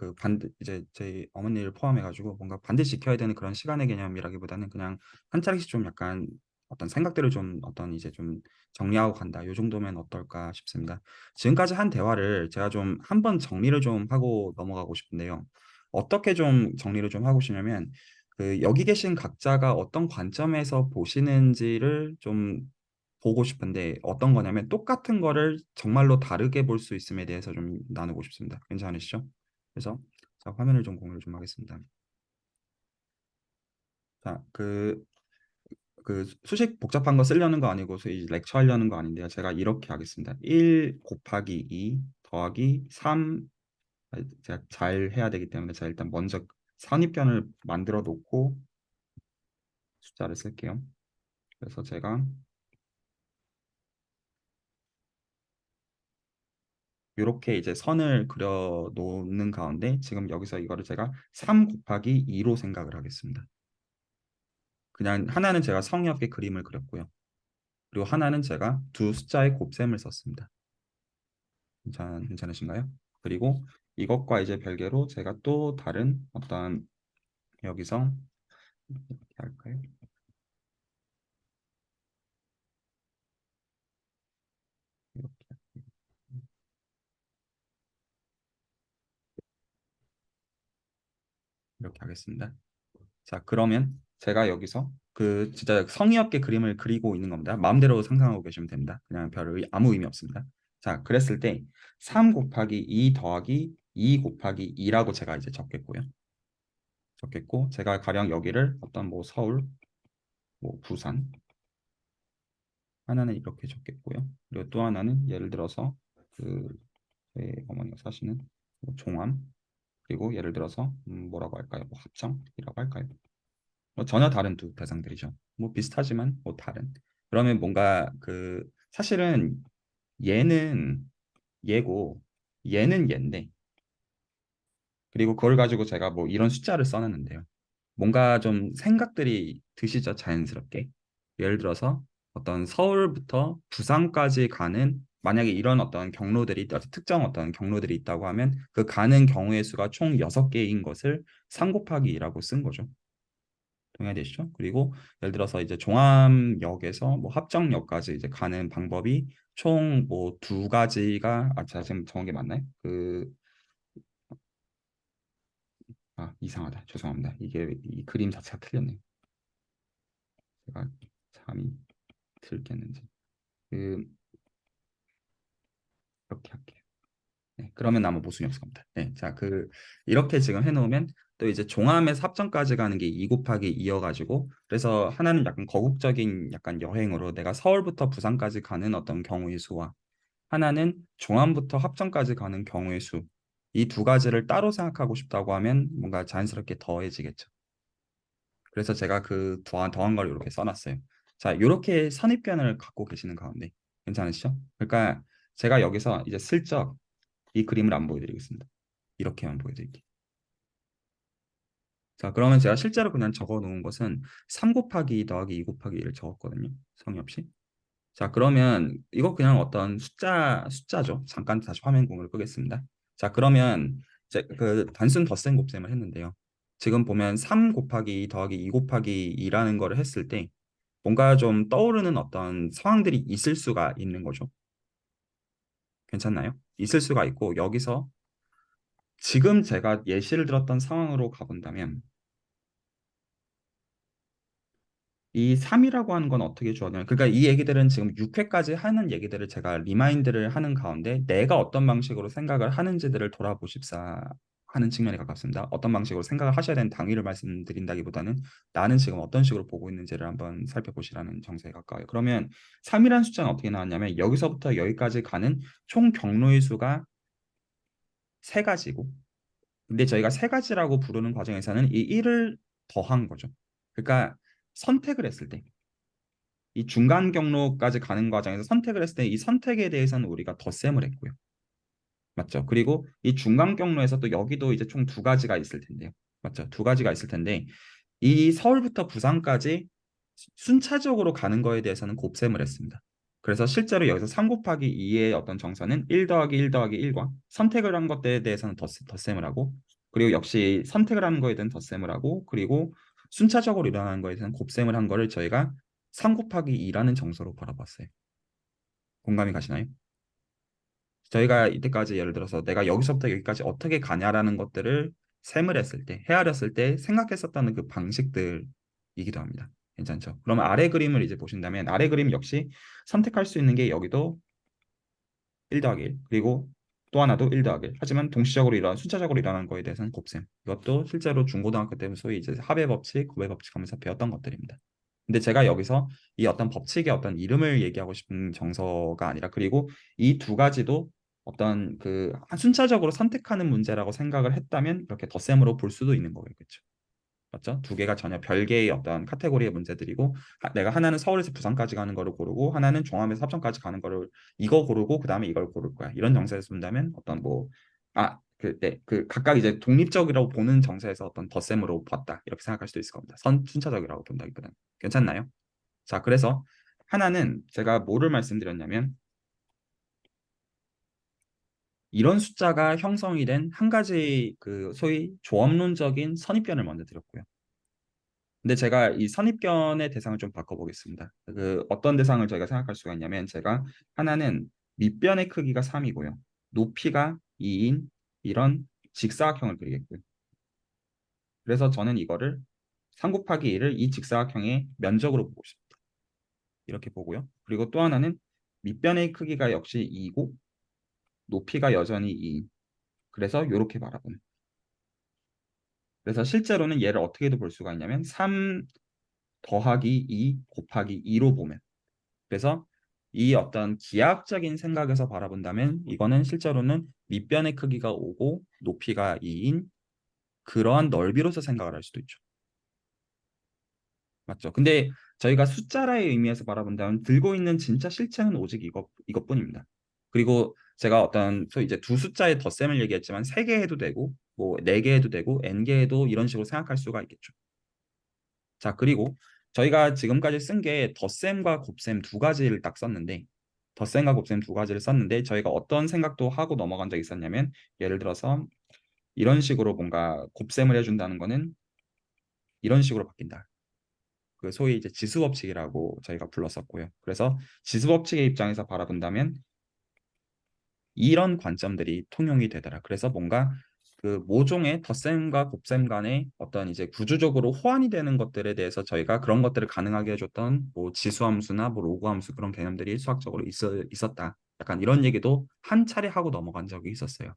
이제 저희 어머니를 포함해가지고 뭔가 반드시 지켜야 되는 그런 시간의 개념이라기보다는 그냥 한 차례씩 좀 약간 어떤 생각들을 좀 어떤 이제 좀 정리하고 간다. 요 정도면 어떨까 싶습니다. 지금까지 한 대화를 제가 좀 한번 정리를 좀 하고 넘어가고 싶은데요. 어떻게 좀 정리를 좀 하고 싶냐면 여기 계신 각자가 어떤 관점에서 보시는지를 좀 보고 싶은데 어떤 거냐면 똑같은 거를 정말로 다르게 볼 수 있음에 대해서 좀 나누고 싶습니다. 괜찮으시죠? 그래서 자, 화면을 좀 공유를 좀 하겠습니다. 자, 수식 복잡한 거 쓰려는 거 아니고 이 렉처 하려는 거 아닌데요. 제가 이렇게 하겠습니다. 1 곱하기 2 더하기 3 제가 잘 해야 되기 때문에 제가 일단 먼저 선입견을 만들어 놓고 숫자를 쓸게요. 그래서 제가 이렇게 이제 선을 그려 놓는 가운데 지금 여기서 이거를 제가 3 곱하기 2로 생각을 하겠습니다. 그냥 하나는 제가 성의 없게 그림을 그렸고요. 그리고 하나는 제가 두 숫자의 곱셈을 썼습니다. 괜찮으신가요? 그리고 이것과 이제 별개로 제가 또 다른 어떤 여기서 이렇게 할까요? 이렇게 이렇게 하겠습니다. 자, 그러면 제가 여기서 진짜 성의 없게 그림을 그리고 있는 겁니다. 마음대로 상상하고 계시면 됩니다. 그냥 아무 의미 없습니다. 자, 그랬을 때 3 곱하기 2 더하기 2 곱하기 2라고 제가 이제 적겠고요. 제가 가령 여기를 어떤 뭐 서울, 뭐 부산 하나는 이렇게 적겠고요. 그리고 또 하나는 예를 들어서 저희 어머니가 사시는 뭐 종암 그리고 예를 들어서 뭐라고 할까요? 뭐 합정이라고 할까요? 전혀 다른 두 대상들이죠. 뭐 비슷하지만 뭐 다른. 그러면 뭔가 사실은 얘는 얘고 얘는 얘인데 그리고 그걸 가지고 제가 뭐 이런 숫자를 써놨는데요. 뭔가 좀 생각들이 드시죠, 자연스럽게. 예를 들어서 어떤 서울부터 부산까지 가는 만약에 이런 어떤 경로들이 특정 어떤 경로들이 있다고 하면 그 가는 경우의 수가 총 6개인 것을 3 곱하기 2라고 쓴 거죠. 동의되시죠? 그리고 예를 들어서 이제 종암역에서 뭐 합정역까지 이제 가는 방법이 총 뭐 2가지가 제가 지금 정한 게 맞나요? 이상하다. 죄송합니다. 이게 이 그림 자체가 틀렸네요. 제가 잠이 들겠는지 그 이렇게 할게요. 네, 그러면 아무 모순이 없을 겁니다. 네, 자, 이렇게 지금 해놓으면 또 이제 종합에서 합정까지 가는 게 2 곱하기 2여가지고 그래서 하나는 약간 거국적인 약간 여행으로 내가 서울부터 부산까지 가는 어떤 경우의 수와 하나는 종암부터 합정까지 가는 경우의 수. 이 두 가지를 따로 생각하고 싶다고 하면 뭔가 자연스럽게 더해지겠죠. 그래서 제가 더한 걸 이렇게 써놨어요. 자, 이렇게 선입견을 갖고 계시는 가운데 괜찮으시죠? 그러니까 제가 여기서 이제 슬쩍 이 그림을 안 보여드리겠습니다. 이렇게만 보여드릴게요. 자, 그러면 제가 실제로 그냥 적어 놓은 것은 3 곱하기 2 더하기 2 곱하기 1을 적었거든요. 성의 없이. 자, 그러면 이거 그냥 어떤 숫자죠. 잠깐 다시 화면 공유를 끄겠습니다. 자, 그러면 이제 단순 덧셈 곱셈을 했는데요. 지금 보면 3 곱하기 2 더하기 2 곱하기 2라는 거를 했을 때 뭔가 좀 떠오르는 어떤 상황들이 있을 수가 있는 거죠. 괜찮나요? 있을 수가 있고 여기서 지금 제가 예시를 들었던 상황으로 가본다면 이 3이라고 하는 건 어떻게 주어냐면 그러니까 이 얘기들은 지금 6회까지 하는 얘기들을 제가 리마인드를 하는 가운데 내가 어떤 방식으로 생각을 하는지들을 돌아보십사 하는 측면에 가깝습니다. 어떤 방식으로 생각을 하셔야 되는 당위를 말씀드린다기보다는 나는 지금 어떤 식으로 보고 있는지를 한번 살펴보시라는 정서에 가까워요. 그러면 3이라는 숫자는 어떻게 나왔냐면 여기서부터 여기까지 가는 총 경로의 수가 3가지고 근데 저희가 3가지라고 부르는 과정에서는 이 1을 더한 거죠. 그러니까 선택을 했을 때 이 중간 경로까지 가는 과정에서 선택을 했을 때 이 선택에 대해서는 우리가 덧셈을 했고요. 맞죠? 그리고 이 중간 경로에서 또 여기도 이제 총 2가지가 있을 텐데요. 맞죠? 2가지가 있을 텐데 이 서울부터 부산까지 순차적으로 가는 거에 대해서는 곱셈을 했습니다. 그래서 실제로 여기서 3 곱하기 2의 어떤 정서는 1 더하기 1 더하기 1과 선택을 한 것들에 대해서는 덧셈을 하고 그리고 역시 선택을 하는 거에 대한 덧셈을 하고 그리고 순차적으로 일어나는 거에 대해서는 곱셈을 한 거를 저희가 3 곱하기 2라는 정서로 바라봤어요. 공감이 가시나요? 저희가 이때까지 예를 들어서 내가 여기서부터 여기까지 어떻게 가냐라는 것들을 셈을 했을 때, 헤아렸을 때 생각했었다는 그 방식들이기도 합니다. 괜찮죠? 그러면 아래 그림을 이제 보신다면 아래 그림 역시 선택할 수 있는 게 여기도 1 더하기 1 그리고 또 하나도 1 더하기 1 하지만 동시적으로 순차적으로 일어나는 거에 대해서는 곱셈 이것도 실제로 중고등학교 때 소위 이제 합의 법칙, 곱의 법칙 하면서 배웠던 것들입니다. 근데 제가 여기서 이 어떤 법칙의 어떤 이름을 얘기하고 싶은 정서가 아니라 그리고 이 2가지도 어떤 순차적으로 선택하는 문제라고 생각을 했다면 이렇게 덧셈으로 볼 수도 있는 거겠죠. 맞죠? 2개가 전혀 별개의 어떤 카테고리의 문제들이고 내가 하나는 서울에서 부산까지 가는 거를 고르고 하나는 종암에서 합정까지 가는 거를 이거 고르고 그다음에 이걸 고를 거야. 이런 정서에서 본다면 어떤 각각 이제 독립적이라고 보는 정서에서 어떤 덧셈으로 봤다. 이렇게 생각할 수도 있을 겁니다. 순차적이라고 본다기보다는. 괜찮나요? 자, 그래서 하나는 제가 뭐를 말씀드렸냐면 이런 숫자가 형성이 된 한 가지 소위 조합론적인 선입견을 먼저 드렸고요. 근데 제가 이 선입견의 대상을 좀 바꿔보겠습니다. 어떤 대상을 저희가 생각할 수가 있냐면 제가 하나는 밑변의 크기가 3이고요. 높이가 2인 이런 직사각형을 그리겠고요. 그래서 저는 이거를 3 곱하기 1을 이 직사각형의 면적으로 보고 싶습니다. 이렇게 보고요. 그리고 또 하나는 밑변의 크기가 역시 2이고 높이가 여전히 2인. 그래서 이렇게 바라보는. 그래서 실제로는 얘를 어떻게도 볼 수가 있냐면 3 더하기 2 곱하기 2로 보면 그래서 이 어떤 기하학적인 생각에서 바라본다면 이거는 실제로는 밑변의 크기가 5고 높이가 2인 그러한 넓이로서 생각을 할 수도 있죠. 맞죠? 근데 저희가 숫자라의 의미에서 바라본다면 들고 있는 진짜 실체는 오직 이것뿐입니다. 그리고 제가 소위 이제 두 숫자의 덧셈을 얘기했지만 3개 해도 되고 뭐 4개 해도 되고 n개 해도 이런 식으로 생각할 수가 있겠죠. 자, 그리고 저희가 지금까지 쓴 게 덧셈과 곱셈 2가지를 딱 썼는데 덧셈과 곱셈 2가지를 썼는데 저희가 어떤 생각도 하고 넘어간 적이 있었냐면 예를 들어서 이런 식으로 뭔가 곱셈을 해준다는 거는 이런 식으로 바뀐다. 소위 이제 지수법칙이라고 저희가 불렀었고요. 그래서 지수법칙의 입장에서 바라본다면 이런 관점들이 통용이 되더라. 그래서 뭔가 그 모종의 덧셈과 곱셈 간의 어떤 이제 구조적으로 호환이 되는 것들에 대해서 저희가 그런 것들을 가능하게 해줬던 뭐 지수함수나 뭐 로그함수 그런 개념들이 수학적으로 있었다. 약간 이런 얘기도 한 차례 하고 넘어간 적이 있었어요.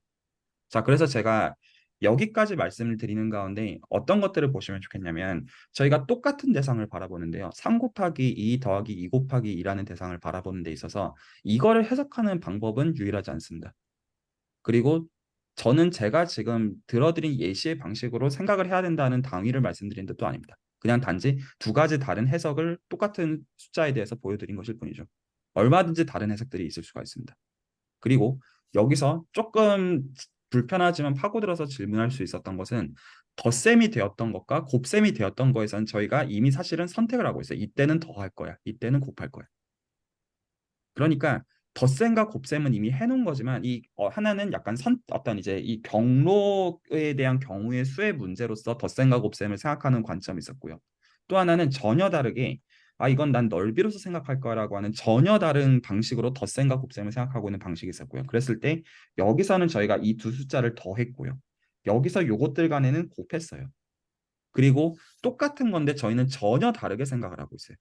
자, 그래서 제가 여기까지 말씀을 드리는 가운데 어떤 것들을 보시면 좋겠냐면 저희가 똑같은 대상을 바라보는데요. 3 곱하기 2 더하기 2 곱하기 2라는 대상을 바라보는 데 있어서 이거를 해석하는 방법은 유일하지 않습니다. 그리고 저는 제가 지금 들어드린 예시의 방식으로 생각을 해야 된다는 당위를 말씀드린 것도 아닙니다. 그냥 단지 두 가지 다른 해석을 똑같은 숫자에 대해서 보여드린 것일 뿐이죠. 얼마든지 다른 해석들이 있을 수가 있습니다. 그리고 여기서 조금 불편하지만 파고들어서 질문할 수 있었던 것은 덧셈이 되었던 것과 곱셈이 되었던 거에선 저희가 이미 사실은 선택을 하고 있어요. 이때는 더할 거야. 이때는 곱할 거야. 그러니까 덧셈과 곱셈은 이미 해놓은 거지만 이 하나는 약간 어떤 이제 이 경로에 대한 경우의 수의 문제로서 덧셈과 곱셈을 생각하는 관점이 있었고요. 또 하나는 전혀 다르게 이건 난 넓이로서 생각할 거라고 하는 전혀 다른 방식으로 덧셈과 곱셈을 생각하고 있는 방식이 있었고요. 그랬을 때 여기서는 저희가 이 두 숫자를 더했고요. 여기서 요것들 간에는 곱했어요. 그리고 똑같은 건데 저희는 전혀 다르게 생각을 하고 있어요.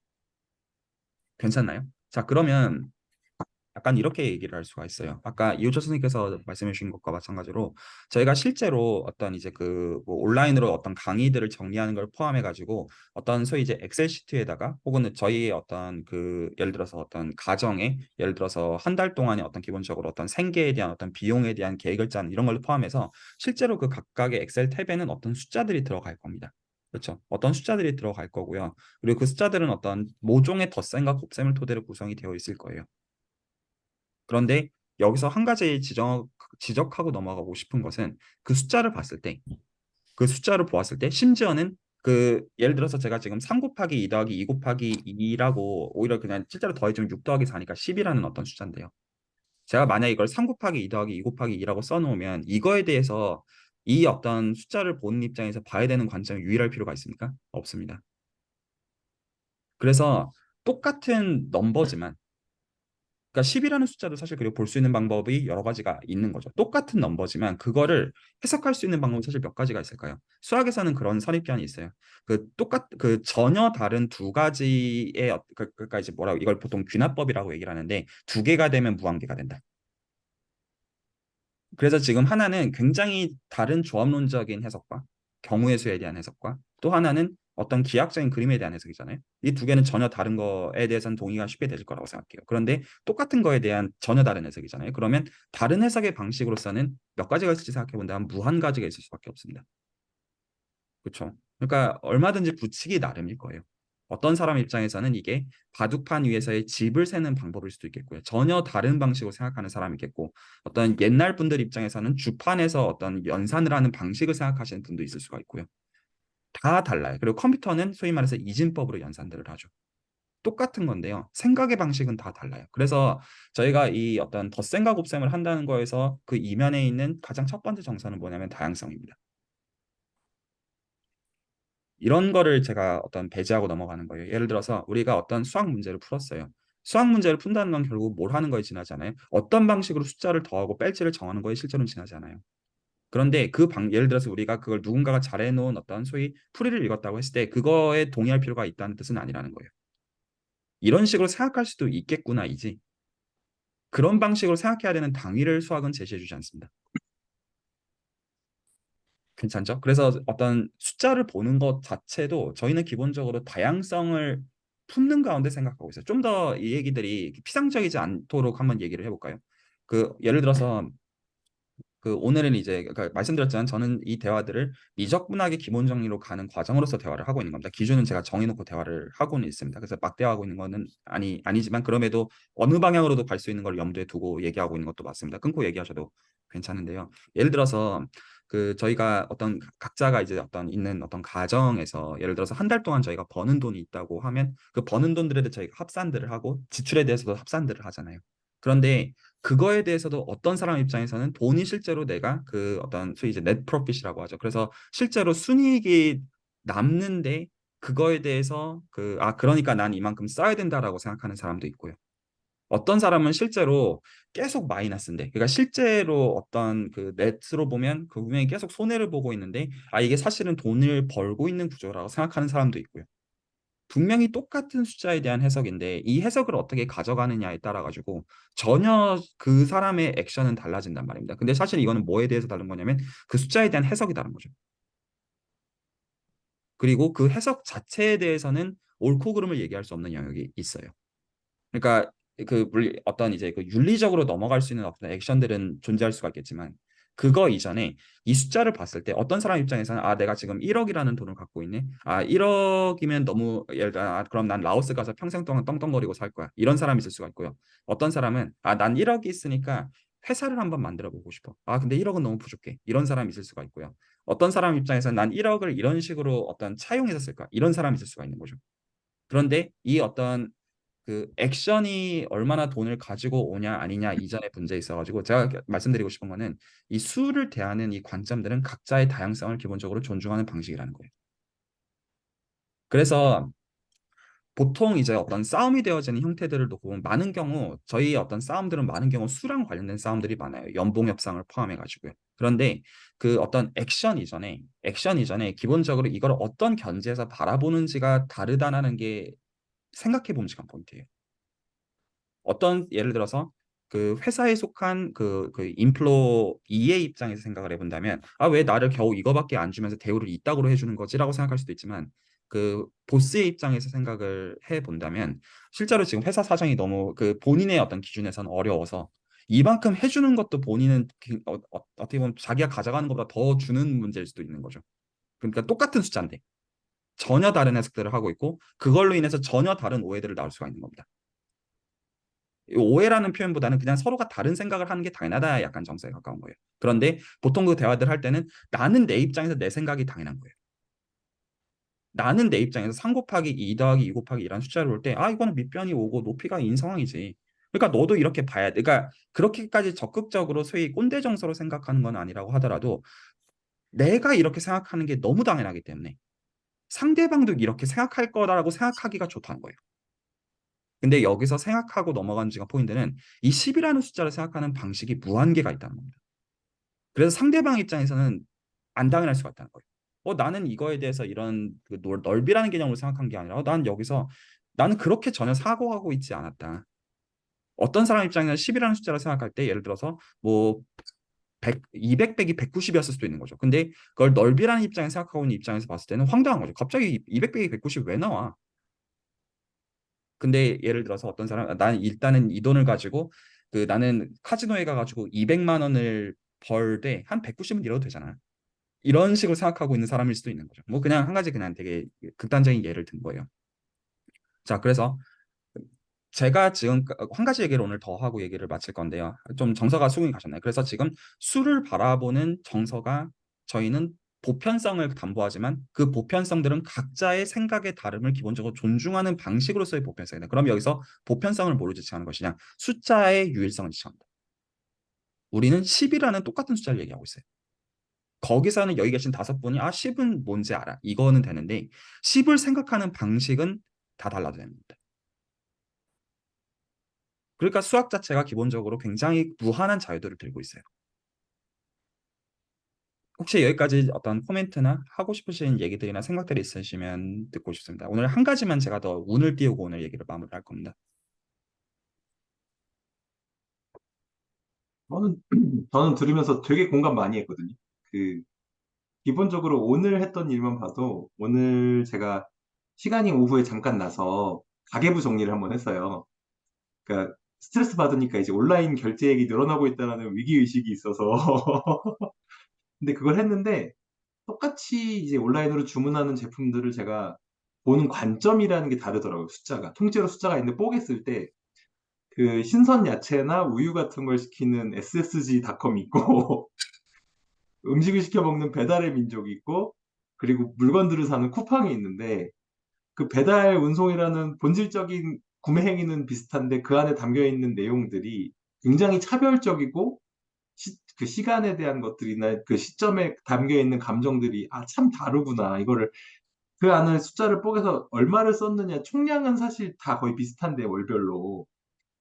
괜찮나요? 자, 그러면 약간 이렇게 얘기를 할 수가 있어요. 아까 이호철 선생님께서 말씀해 주신 것과 마찬가지로 저희가 실제로 어떤 이제 그뭐 온라인으로 어떤 강의들을 정리하는 걸 포함해 가지고 어떤 소위 이제 엑셀 시트에다가 혹은 저희의 어떤 그 예를 들어서 어떤 가정에 예를 들어서 한 달 동안에 어떤 기본적으로 어떤 생계에 대한 어떤 비용에 대한 계획을 짜는 이런 걸 포함해서 실제로 그 각각의 엑셀 탭에는 어떤 숫자들이 들어갈 겁니다. 그렇죠. 어떤 숫자들이 들어갈 거고요. 그리고 그 숫자들은 어떤 모종의 덧셈과 곱셈을 토대로 구성이 되어 있을 거예요. 그런데 여기서 한 가지 지적하고 넘어가고 싶은 것은 그 숫자를 봤을 때, 그 숫자를 보았을 때, 심지어는 그 예를 들어서 제가 지금 3 곱하기 2 더하기 2 곱하기 2라고 오히려 그냥 실제로 더해주면 6 더하기 4니까 10이라는 어떤 숫자인데요. 제가 만약 이걸 3 곱하기 2 더하기 2 곱하기 2라고 써놓으면 이거에 대해서 이 어떤 숫자를 보는 입장에서 봐야 되는 관점이 유일할 필요가 있습니까? 없습니다. 그래서 똑같은 넘버지만 그러니까 10이라는 숫자도 사실 그리고 볼 수 있는 방법이 여러 가지가 있는 거죠. 똑같은 넘버지만 그거를 해석할 수 있는 방법은 사실 몇 가지가 있을까요? 수학에서는 그런 선입견이 있어요. 그 전혀 다른 두 가지의 그러니까 이제 뭐라고 이걸 보통 귀납법이라고 얘기를 하는데 두 개가 되면 무한계가 된다. 그래서 지금 하나는 굉장히 다른 조합론적인 해석과 경우의 수에 대한 해석과 또 하나는 어떤 기하학적인 그림에 대한 해석이잖아요. 이 두 개는 전혀 다른 거에 대해서는 동의가 쉽게 되실 거라고 생각해요. 그런데 똑같은 거에 대한 전혀 다른 해석이잖아요. 그러면 다른 해석의 방식으로서는 몇 가지가 있을지 생각해 본다면 무한 가지가 있을 수밖에 없습니다. 그렇죠. 그러니까 얼마든지 붙이기 나름일 거예요. 어떤 사람 입장에서는 이게 바둑판 위에서의 집을 세는 방법일 수도 있겠고요. 전혀 다른 방식으로 생각하는 사람이 있겠고 어떤 옛날 분들 입장에서는 주판에서 어떤 연산을 하는 방식을 생각하시는 분도 있을 수가 있고요. 다 달라요. 그리고 컴퓨터는 소위 말해서 이진법으로 연산들을 하죠. 똑같은 건데요. 생각의 방식은 다 달라요. 그래서 저희가 이 어떤 덧셈과 곱셈을 한다는 거에서 그 이면에 있는 가장 첫 번째 정서는 뭐냐면 다양성입니다. 이런 거를 제가 어떤 배제하고 넘어가는 거예요. 예를 들어서 우리가 어떤 수학 문제를 풀었어요. 수학 문제를 푼다는 건 결국 뭘 하는 거에 지나지 않아요? 어떤 방식으로 숫자를 더하고 뺄지를 정하는 거에 실제로는 지나지 않아요. 그런데 예를 들어서 우리가 그걸 누군가가 잘해놓은 어떤 소위 풀이를 읽었다고 했을 때 그거에 동의할 필요가 있다는 뜻은 아니라는 거예요. 이런 식으로 생각할 수도 있겠구나이지. 그런 방식으로 생각해야 되는 당위를 수학은 제시해주지 않습니다. 괜찮죠? 그래서 어떤 숫자를 보는 것 자체도 저희는 기본적으로 다양성을 품는 가운데 생각하고 있어요. 좀 더 이 얘기들이 피상적이지 않도록 한번 얘기를 해볼까요? 예를 들어서 오늘은 이제 말씀드렸지만 저는 이 대화들을 미적분학의 기본 정리로 가는 과정으로서 대화를 하고 있는 겁니다. 기준은 제가 정해놓고 대화를 하고는 있습니다. 그래서 막 대화하고 있는 거는 아니지만 그럼에도 어느 방향으로도 갈 수 있는 걸 염두에 두고 얘기하고 있는 것도 맞습니다. 끊고 얘기하셔도 괜찮은데요. 예를 들어서 저희가 어떤 각자가 이제 어떤 있는 어떤 가정에서 예를 들어서 한 달 동안 저희가 버는 돈이 있다고 하면 그 버는 돈들에 대해 저희가 합산들을 하고 지출에 대해서도 합산들을 하잖아요. 그런데 그거에 대해서도 어떤 사람 입장에서는 돈이 실제로 내가 그 어떤 소위 이제 넷 프로핏이라고 하죠. 그래서 실제로 순이익이 남는데 그거에 대해서 그러니까 난 이만큼 써야 된다라고 생각하는 사람도 있고요. 어떤 사람은 실제로 계속 마이너스인데, 그러니까 실제로 어떤 그 넷으로 보면 그 분명히 계속 손해를 보고 있는데, 아, 이게 사실은 돈을 벌고 있는 구조라고 생각하는 사람도 있고요. 분명히 똑같은 숫자에 대한 해석인데 이 해석을 어떻게 가져가느냐에 따라 가지고 전혀 그 사람의 액션은 달라진단 말입니다. 근데 사실 이거는 뭐에 대해서 다른 거냐면 그 숫자에 대한 해석이 다른 거죠. 그리고 그 해석 자체에 대해서는 옳고 그름을 얘기할 수 없는 영역이 있어요. 그러니까 어떤 이제 그 윤리적으로 넘어갈 수 있는 어떤 액션들은 존재할 수가 있겠지만 그거 이전에 이 숫자를 봤을 때 어떤 사람 입장에서는 아, 내가 지금 1억이라는 돈을 갖고 있네. 아, 1억이면 너무 예를 들어 아, 그럼 난 라오스 가서 평생 동안 떵떵거리고 살 거야. 이런 사람이 있을 수가 있고요. 어떤 사람은 아, 난 1억이 있으니까 회사를 한번 만들어 보고 싶어. 아, 근데 1억은 너무 부족해. 이런 사람이 있을 수가 있고요. 어떤 사람 입장에서는 난 1억을 이런 식으로 어떤 차용해서 쓸까? 이런 사람이 있을 수가 있는 거죠. 그런데 이 어떤 그 액션이 얼마나 돈을 가지고 오냐 아니냐 이전에 문제 있어가지고 제가 말씀드리고 싶은 거는 이 수를 대하는 이 관점들은 각자의 다양성을 기본적으로 존중하는 방식이라는 거예요. 그래서 보통 이제 어떤 싸움이 되어지는 형태들을 놓고 보면 많은 경우 저희 어떤 싸움들은 많은 경우 수랑 관련된 싸움들이 많아요. 연봉 협상을 포함해 가지고요. 그런데 그 어떤 액션 이전에 기본적으로 이걸 어떤 견지에서 바라보는지가 다르다는 게 생각해 봄직한 포인트예요. 어떤 예를 들어서 그 회사에 속한 그 인플로 E의 입장에서 생각을 해본다면 아, 왜 나를 겨우 이거밖에 안 주면서 대우를 이따구로 해주는 거지라고 생각할 수도 있지만 그 보스의 입장에서 생각을 해본다면 실제로 지금 회사 사정이 너무 그 본인의 어떤 기준에서는 어려워서 이만큼 해주는 것도 본인은 어떻게 보면 자기가 가져가는 것보다 더 주는 문제일 수도 있는 거죠. 그러니까 똑같은 숫자인데 전혀 다른 해석들을 하고 있고 그걸로 인해서 전혀 다른 오해들을 낳을 수가 있는 겁니다. 오해라는 표현보다는 그냥 서로가 다른 생각을 하는 게 당연하다 약간 정서에 가까운 거예요. 그런데 보통 그 대화들 할 때는 나는 내 입장에서 내 생각이 당연한 거예요. 나는 내 입장에서 3 곱하기 2 더하기 2 곱하기 2라는 숫자를 볼 때 아, 이거는 밑변이 오고 높이가 인 상황이지. 그러니까 너도 이렇게 봐야 돼. 그러니까 그렇게까지 적극적으로 소위 꼰대 정서로 생각하는 건 아니라고 하더라도 내가 이렇게 생각하는 게 너무 당연하기 때문에 상대방도 이렇게 생각할 거라고 생각하기가 좋다는 거예요. 근데 여기서 생각하고 넘어가는 지가 포인트는 이 10이라는 숫자를 생각하는 방식이 무한계가 있다는 겁니다. 그래서 상대방 입장에서는 안 당연할 수가 있다는 거예요. 나는 이거에 대해서 이런 그 넓이라는 개념으로 생각한 게 아니라 난 여기서 나는 그렇게 전혀 사고하고 있지 않았다. 어떤 사람 입장에서는 10이라는 숫자를 생각할 때 예를 들어서 뭐 200 빼기 190이었을 수도 있는 거죠. 근데 그걸 넓이라는 입장에 생각하고 있는 입장에서 봤을 때는 황당한 거죠. 갑자기 200 빼기 190이 왜 나와? 근데 예를 들어서 어떤 사람 나는 일단은 이 돈을 가지고 그 나는 카지노에 가가지고 200만 원을 벌되 한 190은 잃어도 되잖아. 이런 식으로 생각하고 있는 사람일 수도 있는 거죠. 뭐 그냥 한 가지 그냥 되게 극단적인 예를 든 거예요. 자, 그래서 제가 지금 한 가지 얘기를 오늘 더 하고 얘기를 마칠 건데요. 좀 정서가 수긍이 가셨나요? 그래서 지금 수를 바라보는 정서가 저희는 보편성을 담보하지만 그 보편성들은 각자의 생각의 다름을 기본적으로 존중하는 방식으로서의 보편성이다. 그럼 여기서 보편성을 뭐로 지칭하는 것이냐? 숫자의 유일성을 지칭합니다. 우리는 10이라는 똑같은 숫자를 얘기하고 있어요. 거기서는 여기 계신 5분이 아, 10은 뭔지 알아. 이거는 되는데 10을 생각하는 방식은 다 달라져야 됩니다. 그러니까 수학 자체가 기본적으로 굉장히 무한한 자유도를 들고 있어요. 혹시 여기까지 어떤 코멘트나 하고 싶으신 얘기들이나 생각들이 있으시면 듣고 싶습니다. 오늘 한 가지만 제가 더 운을 띄우고 오늘 얘기를 마무리할 겁니다. 저는, 저는 들으면서 되게 공감 많이 했거든요. 그, 기본적으로 오늘 했던 일만 봐도 오늘 제가 시간이 오후에 잠깐 나서 가계부 정리를 한번 했어요. 그러니까 스트레스 받으니까 이제 온라인 결제액이 늘어나고 있다는 위기의식이 있어서. 근데 그걸 했는데 똑같이 이제 온라인으로 주문하는 제품들을 제가 보는 관점이라는 게 다르더라고요. 숫자가. 통째로 숫자가 있는데 뽀겠을 때 그 신선 야채나 우유 같은 걸 시키는 SSG닷컴이 있고 음식을 시켜 먹는 배달의 민족이 있고 그리고 물건들을 사는 쿠팡이 있는데 그 배달 운송이라는 본질적인 구매 행위는 비슷한데 그 안에 담겨 있는 내용들이 굉장히 차별적이고 그 시간에 대한 것들이나 그 시점에 담겨 있는 감정들이 아, 참 다르구나. 이거를 그 안에 숫자를 뽀개서 얼마를 썼느냐 총량은 사실 다 거의 비슷한데 월별로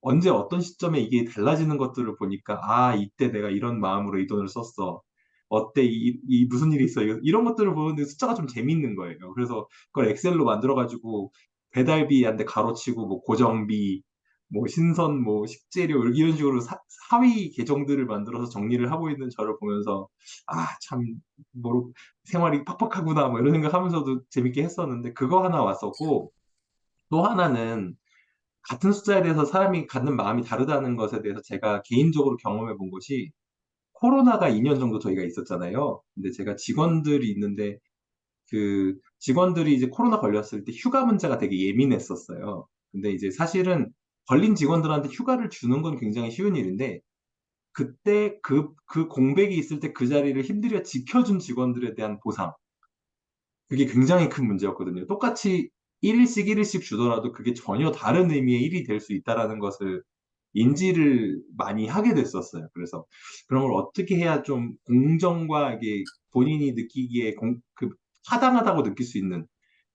언제 어떤 시점에 이게 달라지는 것들을 보니까, 아, 이때 내가 이런 마음으로 이 돈을 썼어. 어때, 이 무슨 일이 있어. 이런 것들을 보는데 숫자가 좀 재밌는 거예요. 그래서 그걸 엑셀로 만들어가지고 배달비한테 가로치고, 뭐 고정비, 뭐 신선, 뭐 식재료, 이런 식으로 하위 계정들을 만들어서 정리를 하고 있는 저를 보면서, 아, 참, 뭐, 생활이 팍팍하구나, 뭐 이런 생각하면서도 재밌게 했었는데, 그거 하나 왔었고, 또 하나는 같은 숫자에 대해서 사람이 갖는 마음이 다르다는 것에 대해서 제가 개인적으로 경험해 본 것이, 코로나가 2년 정도 저희가 있었잖아요. 근데 제가 직원들이 있는데 그 직원들이 이제 코로나 걸렸을 때 휴가 문제가 되게 예민했었어요. 근데 이제 사실은 걸린 직원들한테 휴가를 주는 건 굉장히 쉬운 일인데, 그때 그 공백이 있을 때 그 자리를 힘들여 지켜준 직원들에 대한 보상, 그게 굉장히 큰 문제였거든요. 똑같이 1일씩 주더라도 그게 전혀 다른 의미의 일이 될 수 있다라는 것을 인지를 많이 하게 됐었어요. 그래서 그런 걸 어떻게 해야 좀 공정과 이게 본인이 느끼기에 타당하다고 느낄 수 있는,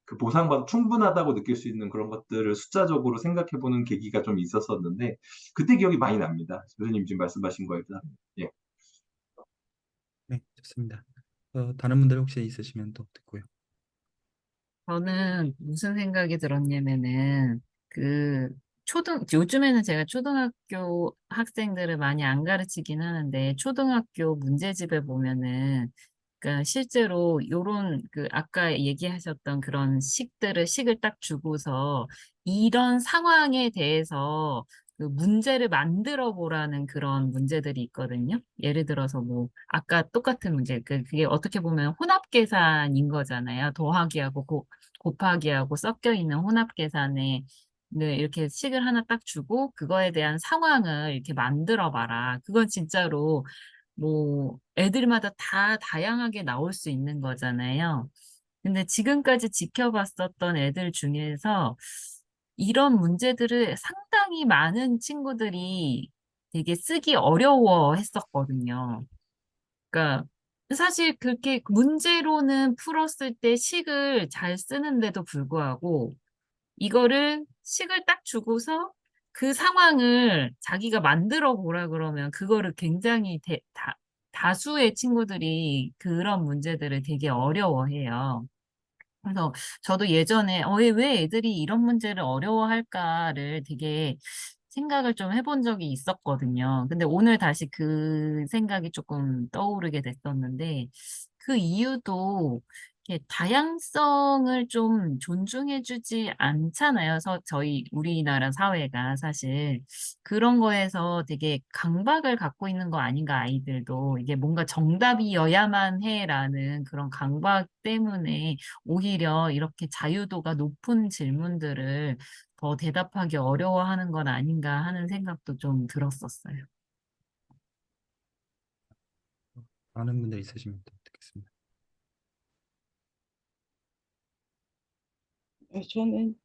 그 보상받아 충분하다고 느낄 수 있는 그런 것들을 숫자적으로 생각해 보는 계기가 좀 있었었는데, 그때 기억이 많이 납니다. 교수님 지금 말씀하신 거에 대한. 예. 네, 좋습니다. 다른 분들 혹시 있으시면 또 듣고요. 저는 무슨 생각이 들었냐면은, 요즘에는 제가 초등학교 학생들을 많이 안 가르치긴 하는데, 초등학교 문제집에 보면은, 그러니까 실제로 요런, 아까 얘기하셨던 그런 식을 딱 주고서, 이런 상황에 대해서 문제를 만들어 보라는 그런 문제들이 있거든요. 예를 들어서 뭐, 아까 똑같은 문제, 그게 어떻게 보면 혼합 계산인 거잖아요. 더하기하고 곱하기하고 섞여 있는 혼합 계산에 네, 이렇게 식을 하나 딱 주고 그거에 대한 상황을 이렇게 만들어 봐라. 그건 진짜로 뭐 애들마다 다 다양하게 나올 수 있는 거잖아요. 근데 지금까지 지켜봤었던 애들 중에서 이런 문제들을 상당히 많은 친구들이 되게 쓰기 어려워 했었거든요. 그러니까 사실 그렇게 문제로는 풀었을 때 식을 잘 쓰는데도 불구하고 이거를 식을 딱 주고서 그 상황을 자기가 만들어 보라 그러면 그거를 굉장히 다수의 친구들이 그런 문제들을 되게 어려워해요. 그래서 저도 예전에 왜 애들이 이런 문제를 어려워할까를 되게 생각을 좀 해본 적이 있었거든요. 근데 오늘 다시 그 생각이 조금 떠오르게 됐었는데 그 이유도 이렇게 다양성을 좀 존중해주지 않잖아요. 저희 우리나라 사회가 사실 그런 거에서 되게 강박을 갖고 있는 거 아닌가, 아이들도. 이게 뭔가 정답이어야만 해라는 그런 강박 때문에 오히려 이렇게 자유도가 높은 질문들을 더 대답하기 어려워하는 건 아닌가 하는 생각도 좀 들었었어요. 많은 분들 있으시면 또 듣겠습니다. 저는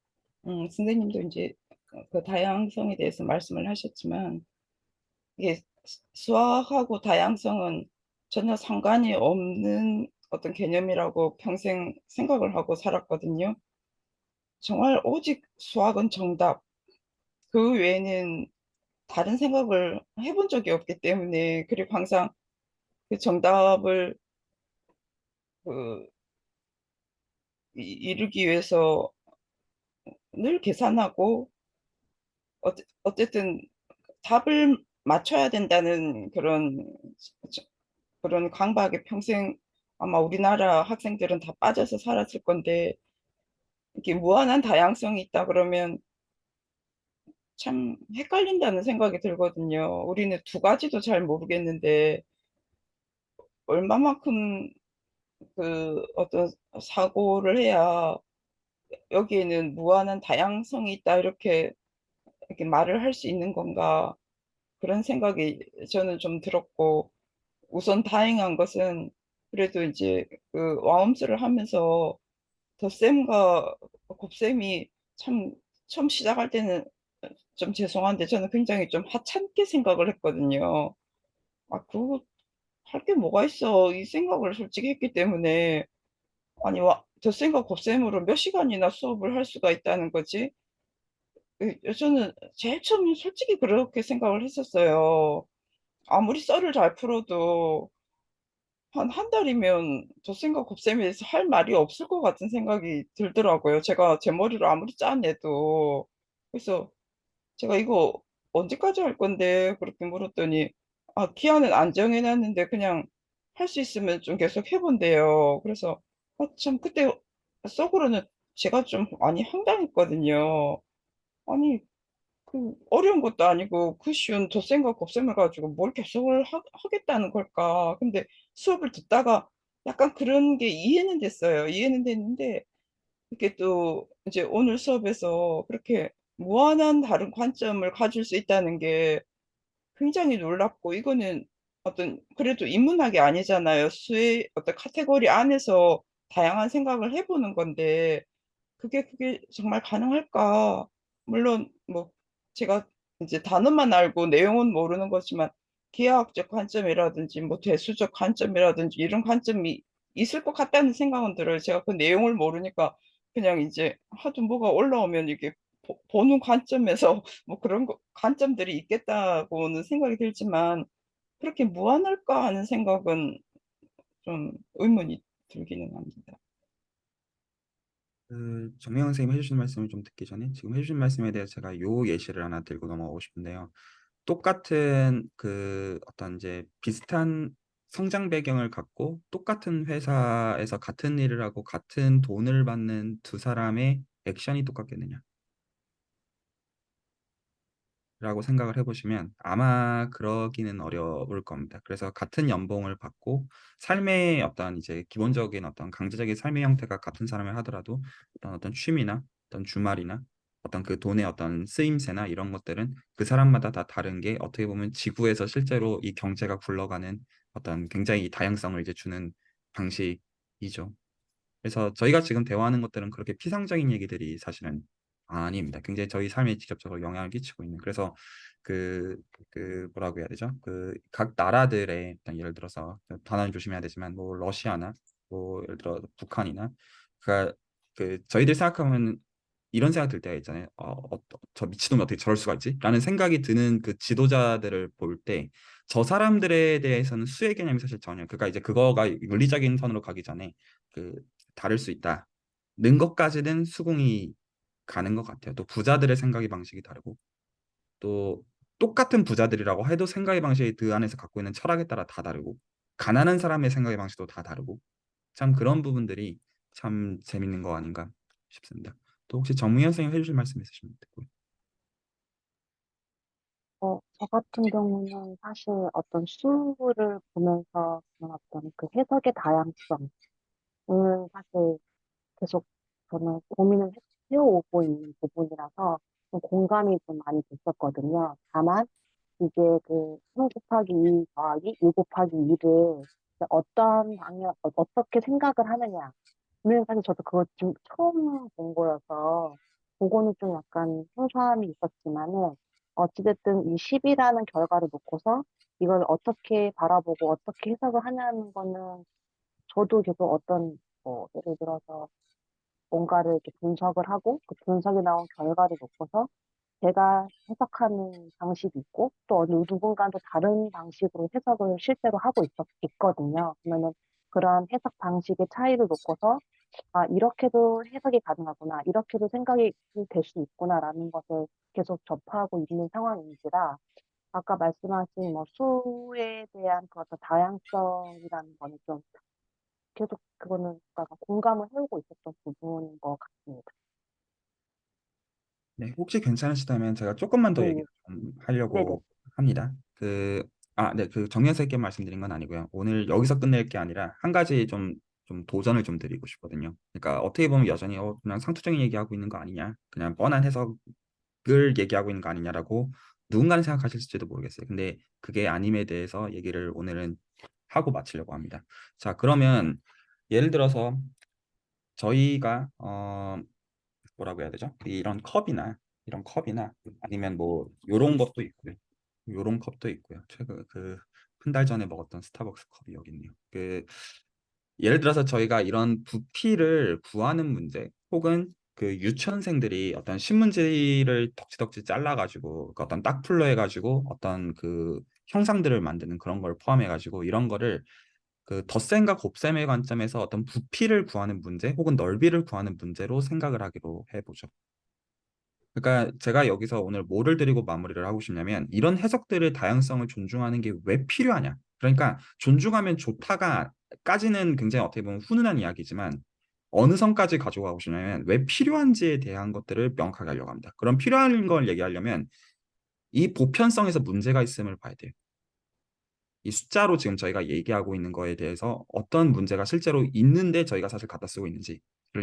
선생님도 이제 그 다양성에 대해서 말씀을 하셨지만 이게 수학하고 다양성은 전혀 상관이 없는 어떤 개념이라고 평생 생각을 하고 살았거든요. 정말 오직 수학은 정답, 그 외에는 다른 생각을 해본 적이 없기 때문에, 그리고 항상 그 정답을 그 이루기 위해서 늘 계산하고 어쨌든 답을 맞춰야 된다는 그런 강박에 평생 아마 우리나라 학생들은 다 빠져서 살았을 건데, 이렇게 무한한 다양성이 있다 그러면 참 헷갈린다는 생각이 들거든요. 우리는 두 가지도 잘 모르겠는데 얼마만큼 어떤 사고를 해야 여기에는 무한한 다양성이 있다 이렇게 말을 할 수 있는 건가, 그런 생각이 저는 좀 들었고, 우선 다행한 것은 그래도 이제 그 와음수를 하면서 덧셈과 곱셈이 참 처음 시작할 때는 좀 죄송한데 저는 굉장히 좀 하찮게 생각을 했거든요. 아, 그거 할 게 뭐가 있어, 이 생각을 솔직히 했기 때문에. 아니 덧셈과 곱셈으로 몇 시간이나 수업을 할 수가 있다는 거지. 저는 제일 처음에 솔직히 그렇게 생각을 했었어요. 아무리 썰을 잘 풀어도 한 달이면 덧셈과 곱셈에서 할 말이 없을 것 같은 생각이 들더라고요. 제가 제 머리로 아무리 짜내도. 그래서 제가 "이거 언제까지 할 건데?" 그렇게 물었더니 기한은 안 정해 놨는데 그냥 할 수 있으면 좀 계속 해 본대요. 그래서 참 그때 속으로는 제가 좀 많이 황당했거든요. 아니 어려운 것도 아니고 그 쉬운 덧셈과 곱셈을 가지고 뭘 계속을 하겠다는 걸까. 근데 수업을 듣다가 약간 그런 게 이해는 됐어요. 이해는 됐는데 이렇게 또 이제 오늘 수업에서 그렇게 무한한 다른 관점을 가질 수 있다는 게 굉장히 놀랍고, 이거는 어떤 그래도 인문학이 아니잖아요. 수의 어떤 카테고리 안에서 다양한 생각을 해 보는 건데 그게 정말 가능할까? 물론 뭐 제가 이제 단어만 알고 내용은 모르는 거지만 기하학적 관점이라든지 뭐 대수적 관점이라든지 이런 관점이 있을 것 같다는 생각은 들어요. 제가 그 내용을 모르니까 그냥 이제 하도 뭐가 올라오면 이게 보는 관점에서 뭐 그런 관점들이 있겠다고는 생각이 들지만 '그렇게 무한할까?' 하는 생각은 좀 의문이 들기는 합니다. 정명 선생님이 해주신 말씀을 좀 듣기 전에 지금 해주신 말씀에 대해서 제가 요 예시를 하나 들고 넘어가고 싶은데요. 똑같은 어떤 이제 비슷한 성장 배경을 갖고 똑같은 회사에서 같은 일을 하고 같은 돈을 받는 두 사람의 액션이 똑같겠느냐? 라고 생각을 해보시면 아마 그러기는 어려울 겁니다. 그래서 같은 연봉을 받고 삶의 어떤 이제 기본적인 어떤 강제적인 삶의 형태가 같은 사람을 하더라도 어떤 취미나 어떤 주말이나 어떤 그 돈의 어떤 쓰임새나 이런 것들은 그 사람마다 다 다른 게 어떻게 보면 지구에서 실제로 이 경제가 굴러가는 어떤 굉장히 다양성을 이제 주는 방식이죠. 그래서 저희가 지금 대화하는 것들은 그렇게 피상적인 얘기들이 사실은 아닙니다. 굉장히 저희 삶에 직접적으로 영향을 끼치고 있는. 그래서 그, 뭐라고 해야 되죠? 각 나라들의 어떤 예를 들어서 단어는 조심해야 되지만 뭐 러시아나 뭐 예를 들어 북한이나 그러니까 저희들 생각하면 이런 생각 들 때가 있잖아요. 저 미친놈이 어떻게 저럴 수가 있지? 라는 생각이 드는 그 지도자들을 볼 때 저 사람들에 대해서는 수의 개념이 사실 전혀 그러니까 이제 그거가 물리적인 선으로 가기 전에 그 다를 수 있다. 는 것까지는 수긍이 가는 것 같아요. 또 부자들의 생각의 방식이 다르고 또 똑같은 부자들이라고 해도 생각의 방식이 그 안에서 갖고 있는 철학에 따라 다 다르고 가난한 사람의 생각의 방식도 다 다르고 참 그런 부분들이 참 재밌는 거 아닌가 싶습니다. 또 혹시 정무현 선생님 해주실 말씀 있으시면 듣고요. 저 같은 경우는 사실 어떤 수를 보면서 그런 어떤 그 해석의 다양성을 사실 계속 저는 고민을 해오고 있는 부분이라서 좀 공감이 좀 많이 됐었거든요. 다만 이게 그 3 곱하기 2 더하기 1 곱하기 2를 어떤 어떻게 생각을 하느냐. 는 사실 저도 그거 지금 처음 본 거여서 그거는 좀 약간 생소함이 있었지만은 어찌됐든 이 10이라는 결과를 놓고서 이걸 어떻게 바라보고 어떻게 해석을 하냐는 거는 저도 계속 어떤 뭐 예를 들어서 뭔가를 이렇게 분석을 하고 그 분석이 나온 결과를 놓고서 제가 해석하는 방식이 있고 또 어느 누군가는 또 다른 방식으로 해석을 실제로 하고 있거든요. 그러면은 그러한 해석 방식의 차이를 놓고서 이렇게도 해석이 가능하구나, 이렇게도 생각이 될 수 있구나라는 것을 계속 접하고 있는 상황인지라 아까 말씀하신 뭐 수에 대한 그 어떤 다양성이라는 거는 좀 계속 그거는 뭔가 공감을 해오고 있었던 부분인 것 같습니다. 네, 혹시 괜찮으시다면 제가 조금만 더 얘기를 네, 좀 네네. 하려고 합니다. 네, 정리해서 있게 말씀드린 건 아니고요. 오늘 여기서 끝낼 게 아니라 한 가지 좀 도전을 좀 드리고 싶거든요. 그러니까 어떻게 보면 여전히 그냥 상투적인 얘기하고 있는 거 아니냐, 그냥 뻔한 해석을 얘기하고 있는 거 아니냐라고 누군가는 생각하실지도 모르겠어요. 근데 그게 아님에 대해서 얘기를 오늘은 하고 마치려고 합니다. 자, 그러면 예를 들어서 저희가 뭐라고 해야 되죠? 이런 컵이나 아니면 뭐 요런 것도 있고요. 요런 컵도 있고요. 최근 한 달 전에 먹었던 스타벅스 컵이 여기 있네요. 예를 들어서 저희가 이런 부피를 구하는 문제 혹은 그 유치원생들이 어떤 신문지를 덕지덕지 잘라가지고 그 어떤 딱풀로 해가지고 어떤 그 형상들을 만드는 그런 걸 포함해가지고 이런 거를 그 덧셈과 곱셈의 관점에서 어떤 부피를 구하는 문제 혹은 넓이를 구하는 문제로 생각을 하기로 해보죠. 그러니까 제가 여기서 오늘 뭐를 드리고 마무리를 하고 싶냐면 이런 해석들의 다양성을 존중하는 게 왜 필요하냐. 그러니까 존중하면 좋다가까지는 굉장히 어떻게 보면 훈훈한 이야기지만 어느 선까지 가져가고 싶냐면 왜 필요한지에 대한 것들을 명확하게 하려고 합니다. 그럼 필요한 걸 얘기하려면 이 보편성에서 문제가 있음을 봐야 돼요. 이 숫자로 지금 저희가 얘기하고 있는 거에 대해서 어떤 문제가 실제로 있는데 저희가 사실 갖다 쓰고 있는지를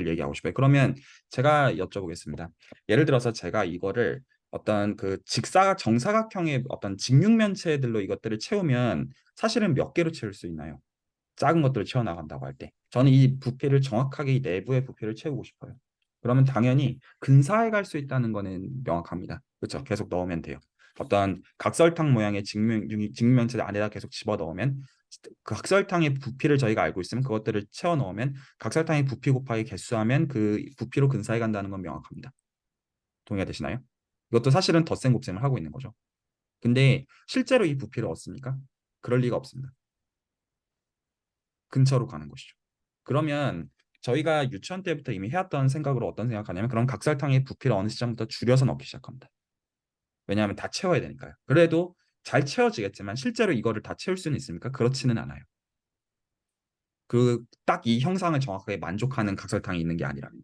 얘기하고 싶어요. 그러면 제가 여쭤보겠습니다. 예를 들어서 제가 이거를 어떤 그 정사각형의 어떤 직육면체들로 이것들을 채우면 사실은 몇 개로 채울 수 있나요? 작은 것들을 채워나간다고 할 때. 저는 이 부피를 정확하게 이 내부의 부피를 채우고 싶어요. 그러면 당연히 근사해 갈 수 있다는 거는 명확합니다. 그렇죠? 계속 넣으면 돼요. 어떤 각설탕 모양의 직면체 안에다 계속 집어넣으면 그 각설탕의 부피를 저희가 알고 있으면 그것들을 채워 넣으면 각설탕의 부피 곱하기 개수하면 그 부피로 근사해 간다는 건 명확합니다. 동의가 되시나요? 이것도 사실은 덧셈 곱셈을 하고 있는 거죠. 근데 실제로 이 부피를 얻습니까? 그럴 리가 없습니다. 근처로 가는 것이죠. 그러면 저희가 유치원 때부터 이미 해왔던 생각으로 어떤 생각하냐면 그럼 각설탕의 부피를 어느 시점부터 줄여서 넣기 시작합니다. 왜냐하면 다 채워야 되니까요. 그래도 잘 채워지겠지만 실제로 이거를 다 채울 수는 있습니까? 그렇지는 않아요. 그 딱 이 형상을 정확하게 만족하는 각설탕이 있는 게 아니라면요.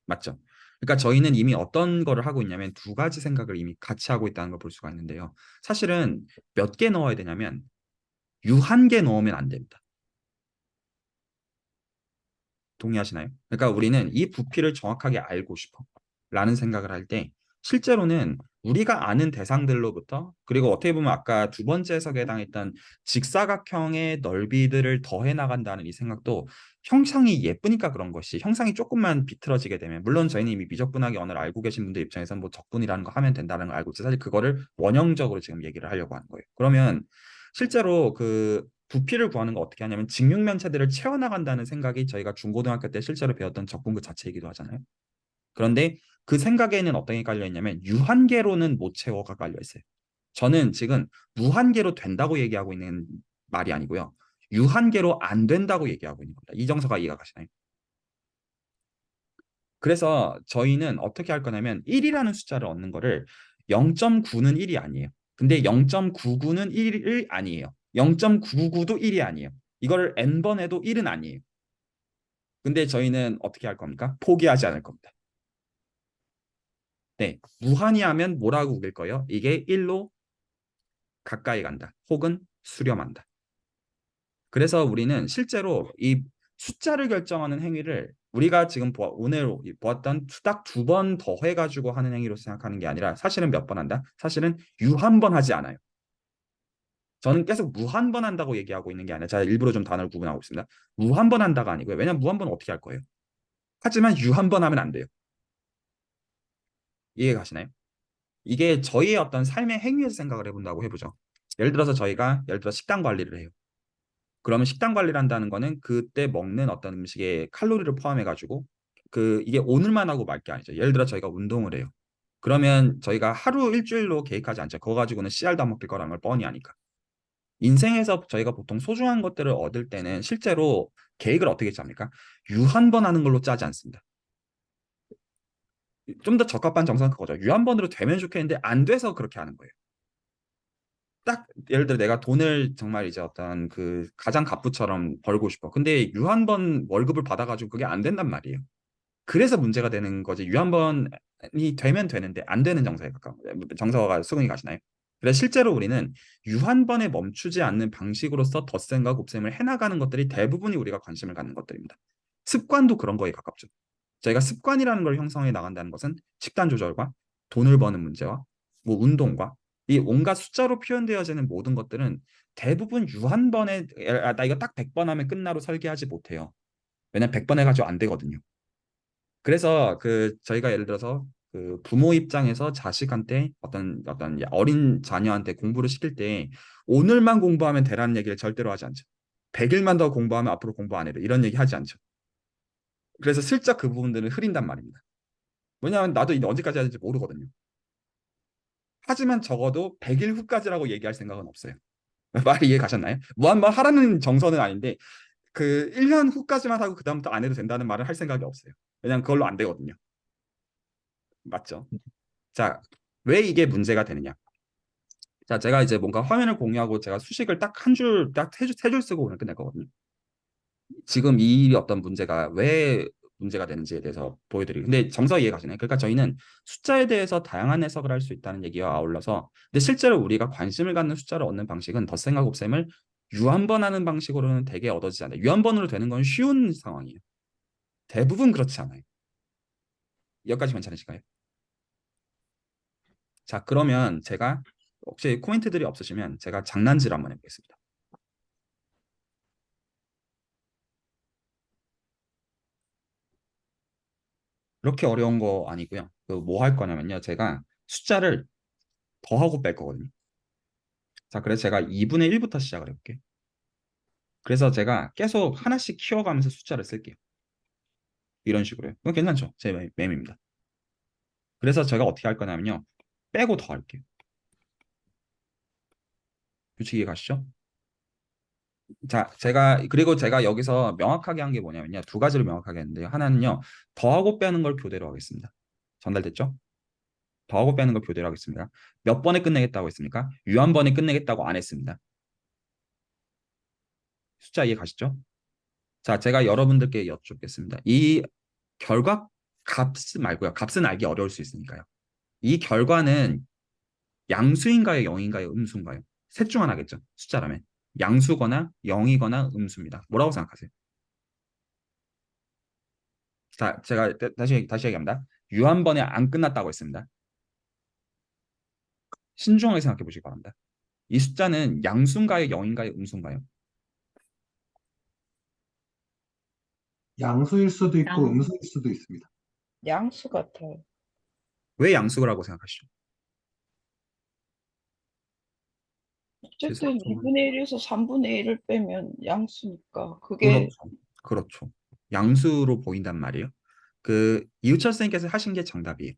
맞죠? 그러니까 저희는 이미 어떤 거를 하고 있냐면 두 가지 생각을 이미 같이 하고 있다는 걸 볼 수가 있는데요. 사실은 몇 개 넣어야 되냐면 유한개 넣으면 안 됩니다. 동의하시나요? 그러니까 우리는 이 부피를 정확하게 알고 싶어 라는 생각을 할 때 실제로는 우리가 아는 대상들로부터 그리고 어떻게 보면 아까 두 번째 해석에 해당했던 직사각형의 넓이들을 더해 나간다는 이 생각도 형상이 예쁘니까 그런 것이 형상이 조금만 비틀어지게 되면 물론 저희는 이미 미적분하기 언어를 알고 계신 분들 입장에서는 뭐 적분이라는 거 하면 된다는 걸 알고 있죠. 사실 그거를 원형적으로 지금 얘기를 하려고 하는 거예요. 그러면 실제로 그 부피를 구하는 거 어떻게 하냐면 직육면체들을 채워나간다는 생각이 저희가 중고등학교 때 실제로 배웠던 적분 그 자체이기도 하잖아요. 그런데 그 생각에는 어떤 게 깔려 있냐면 유한계로는 못 채워가 깔려 있어요. 저는 지금 무한계로 된다고 얘기하고 있는 말이 아니고요. 유한계로 안 된다고 얘기하고 있는 겁니다. 이 정서가 이해가 가시나요? 그래서 저희는 어떻게 할 거냐면 1이라는 숫자를 얻는 거를 0.9는 1이 아니에요. 근데 0.99는 1이 아니에요. 0.999도 1이 아니에요. 이거를 n번 해도 1은 아니에요. 근데 저희는 어떻게 할 겁니까? 포기하지 않을 겁니다. 네, 무한히 하면 뭐라고 우길 거예요? 이게 1로 가까이 간다. 혹은 수렴한다. 그래서 우리는 실제로 이 숫자를 결정하는 행위를 우리가 지금 오늘 보았던 딱 두 번 더해가지고 하는 행위로 생각하는 게 아니라 사실은 몇 번 한다? 사실은 유한번 하지 않아요. 저는 계속 무한번 한다고 얘기하고 있는 게 아니라 제가 일부러 좀 단어를 구분하고 있습니다. 무한번 한다가 아니고요. 왜냐면 무한번은 어떻게 할 거예요? 하지만 유한번 하면 안 돼요. 이해 가시나요? 이게 저희의 어떤 삶의 행위에서 생각을 해본다고 해보죠. 예를 들어 식단 관리를 해요. 그러면 식단 관리를 한다는 거는 그때 먹는 어떤 음식의 칼로리를 포함해가지고 그 이게 오늘만 하고 말 게 아니죠. 예를 들어 저희가 운동을 해요. 그러면 저희가 하루 일주일로 계획하지 않죠. 그거 가지고는 씨알도 안 먹힐 거라는 걸 뻔히 아니까. 인생에서 저희가 보통 소중한 것들을 얻을 때는 실제로 계획을 어떻게 짭니까? 유한번 하는 걸로 짜지 않습니다. 좀 더 적합한 정서는 그거죠. 유한번으로 되면 좋겠는데 안 돼서 그렇게 하는 거예요. 딱 예를 들어 내가 돈을 정말 이제 어떤 그 가장 갑부처럼 벌고 싶어. 근데 유한번 월급을 받아가지고 그게 안 된단 말이에요. 그래서 문제가 되는 거지. 유한번이 되면 되는데 안 되는 정서에 가까운 거예요. 정서가 수긍이 가시나요? 그래서 실제로 우리는 유한번에 멈추지 않는 방식으로서 덧셈과 곱셈을 해나가는 것들이 대부분이 우리가 관심을 갖는 것들입니다. 습관도 그런 거에 가깝죠. 저희가 습관이라는 걸 형성해 나간다는 것은 식단 조절과 돈을 버는 문제와 뭐 운동과 이 온갖 숫자로 표현되어지는 모든 것들은 대부분 유한번에 나 이거 딱 100번 하면 끝나로 설계하지 못해요. 왜냐면 100번 해가지고 안 되거든요. 그래서 그 저희가 예를 들어서 그 부모 입장에서 자식한테 어떤 어린 자녀한테 공부를 시킬 때 오늘만 공부하면 되라는 얘기를 절대로 하지 않죠. 100일만 더 공부하면 앞으로 공부 안 해도 이런 얘기 하지 않죠. 그래서 슬쩍 그 부분들을 흐린단 말입니다. 왜냐하면 나도 이제 언제까지 해야 될지 모르거든요. 하지만 적어도 100일 후까지라고 얘기할 생각은 없어요. 말이 이해 가셨나요? 무한번 하라는 정서는 아닌데 그 1년 후까지만 하고 그다음부터 안 해도 된다는 말을 할 생각이 없어요. 왜냐하면 그걸로 안 되거든요. 맞죠? 자, 왜 이게 문제가 되느냐? 자, 제가 이제 뭔가 화면을 공유하고 제가 수식을 딱 한 줄, 딱 세 줄 쓰고 오늘 끝낼 거거든요. 지금 이 어떤 문제가 왜 문제가 되는지에 대해서 보여드리고. 근데 정서 이해 가시나요? 그러니까 저희는 숫자에 대해서 다양한 해석을 할 수 있다는 얘기와 아울러서, 근데 실제로 우리가 관심을 갖는 숫자를 얻는 방식은 덧셈과 곱셈을 유한번하는 방식으로는 되게 얻어지지 않아요. 유한번으로 되는 건 쉬운 상황이에요. 대부분 그렇지 않아요. 여기까지 괜찮으실까요? 자, 그러면 제가 혹시 코멘트들이 없으시면 제가 장난질 한번 해보겠습니다. 그렇게 어려운 거 아니고요. 그 뭐 할 거냐면요. 제가 숫자를 더하고 뺄 거거든요. 자, 그래서 제가 2분의 1부터 시작을 해볼게요. 그래서 제가 계속 하나씩 키워가면서 숫자를 쓸게요. 이런 식으로요. 그건 괜찮죠? 제 맴입니다. 그래서 제가 어떻게 할 거냐면요. 빼고 더할게요. 규칙 이해 가시죠? 자, 그리고 제가 여기서 명확하게 한 게 뭐냐면요. 두 가지를 명확하게 했는데요. 하나는요. 더하고 빼는 걸 교대로 하겠습니다. 전달됐죠? 더하고 빼는 걸 교대로 하겠습니다. 몇 번에 끝내겠다고 했습니까? 유한번에 끝내겠다고 안 했습니다. 숫자 이해 가시죠? 자, 제가 여러분들께 여쭙겠습니다. 이 결과 값 말고요. 값은 알기 어려울 수 있으니까요. 이 결과는 양수인가요, 영인가요, 음수인가요? 셋 중 하나겠죠. 숫자라면. 양수거나 영이거나 음수입니다. 뭐라고 생각하세요? 자, 제가 다시 얘기합니다. 유한번에 안 끝났다고 했습니다. 신중하게 생각해 보시기 바랍니다. 이 숫자는 양수인가요, 영인가요, 음수인가요? 양수일 수도 있고 양, 음수일 수도 있습니다. 양수 같아요. 왜 양수라고 생각하시죠? 어쨌든 2분의 1에서 3분의 1을 빼면 양수니까 그게 그렇죠. 그렇죠. 양수로 보인단 말이에요. 그 이우철 선생님께서 하신 게 정답이에요.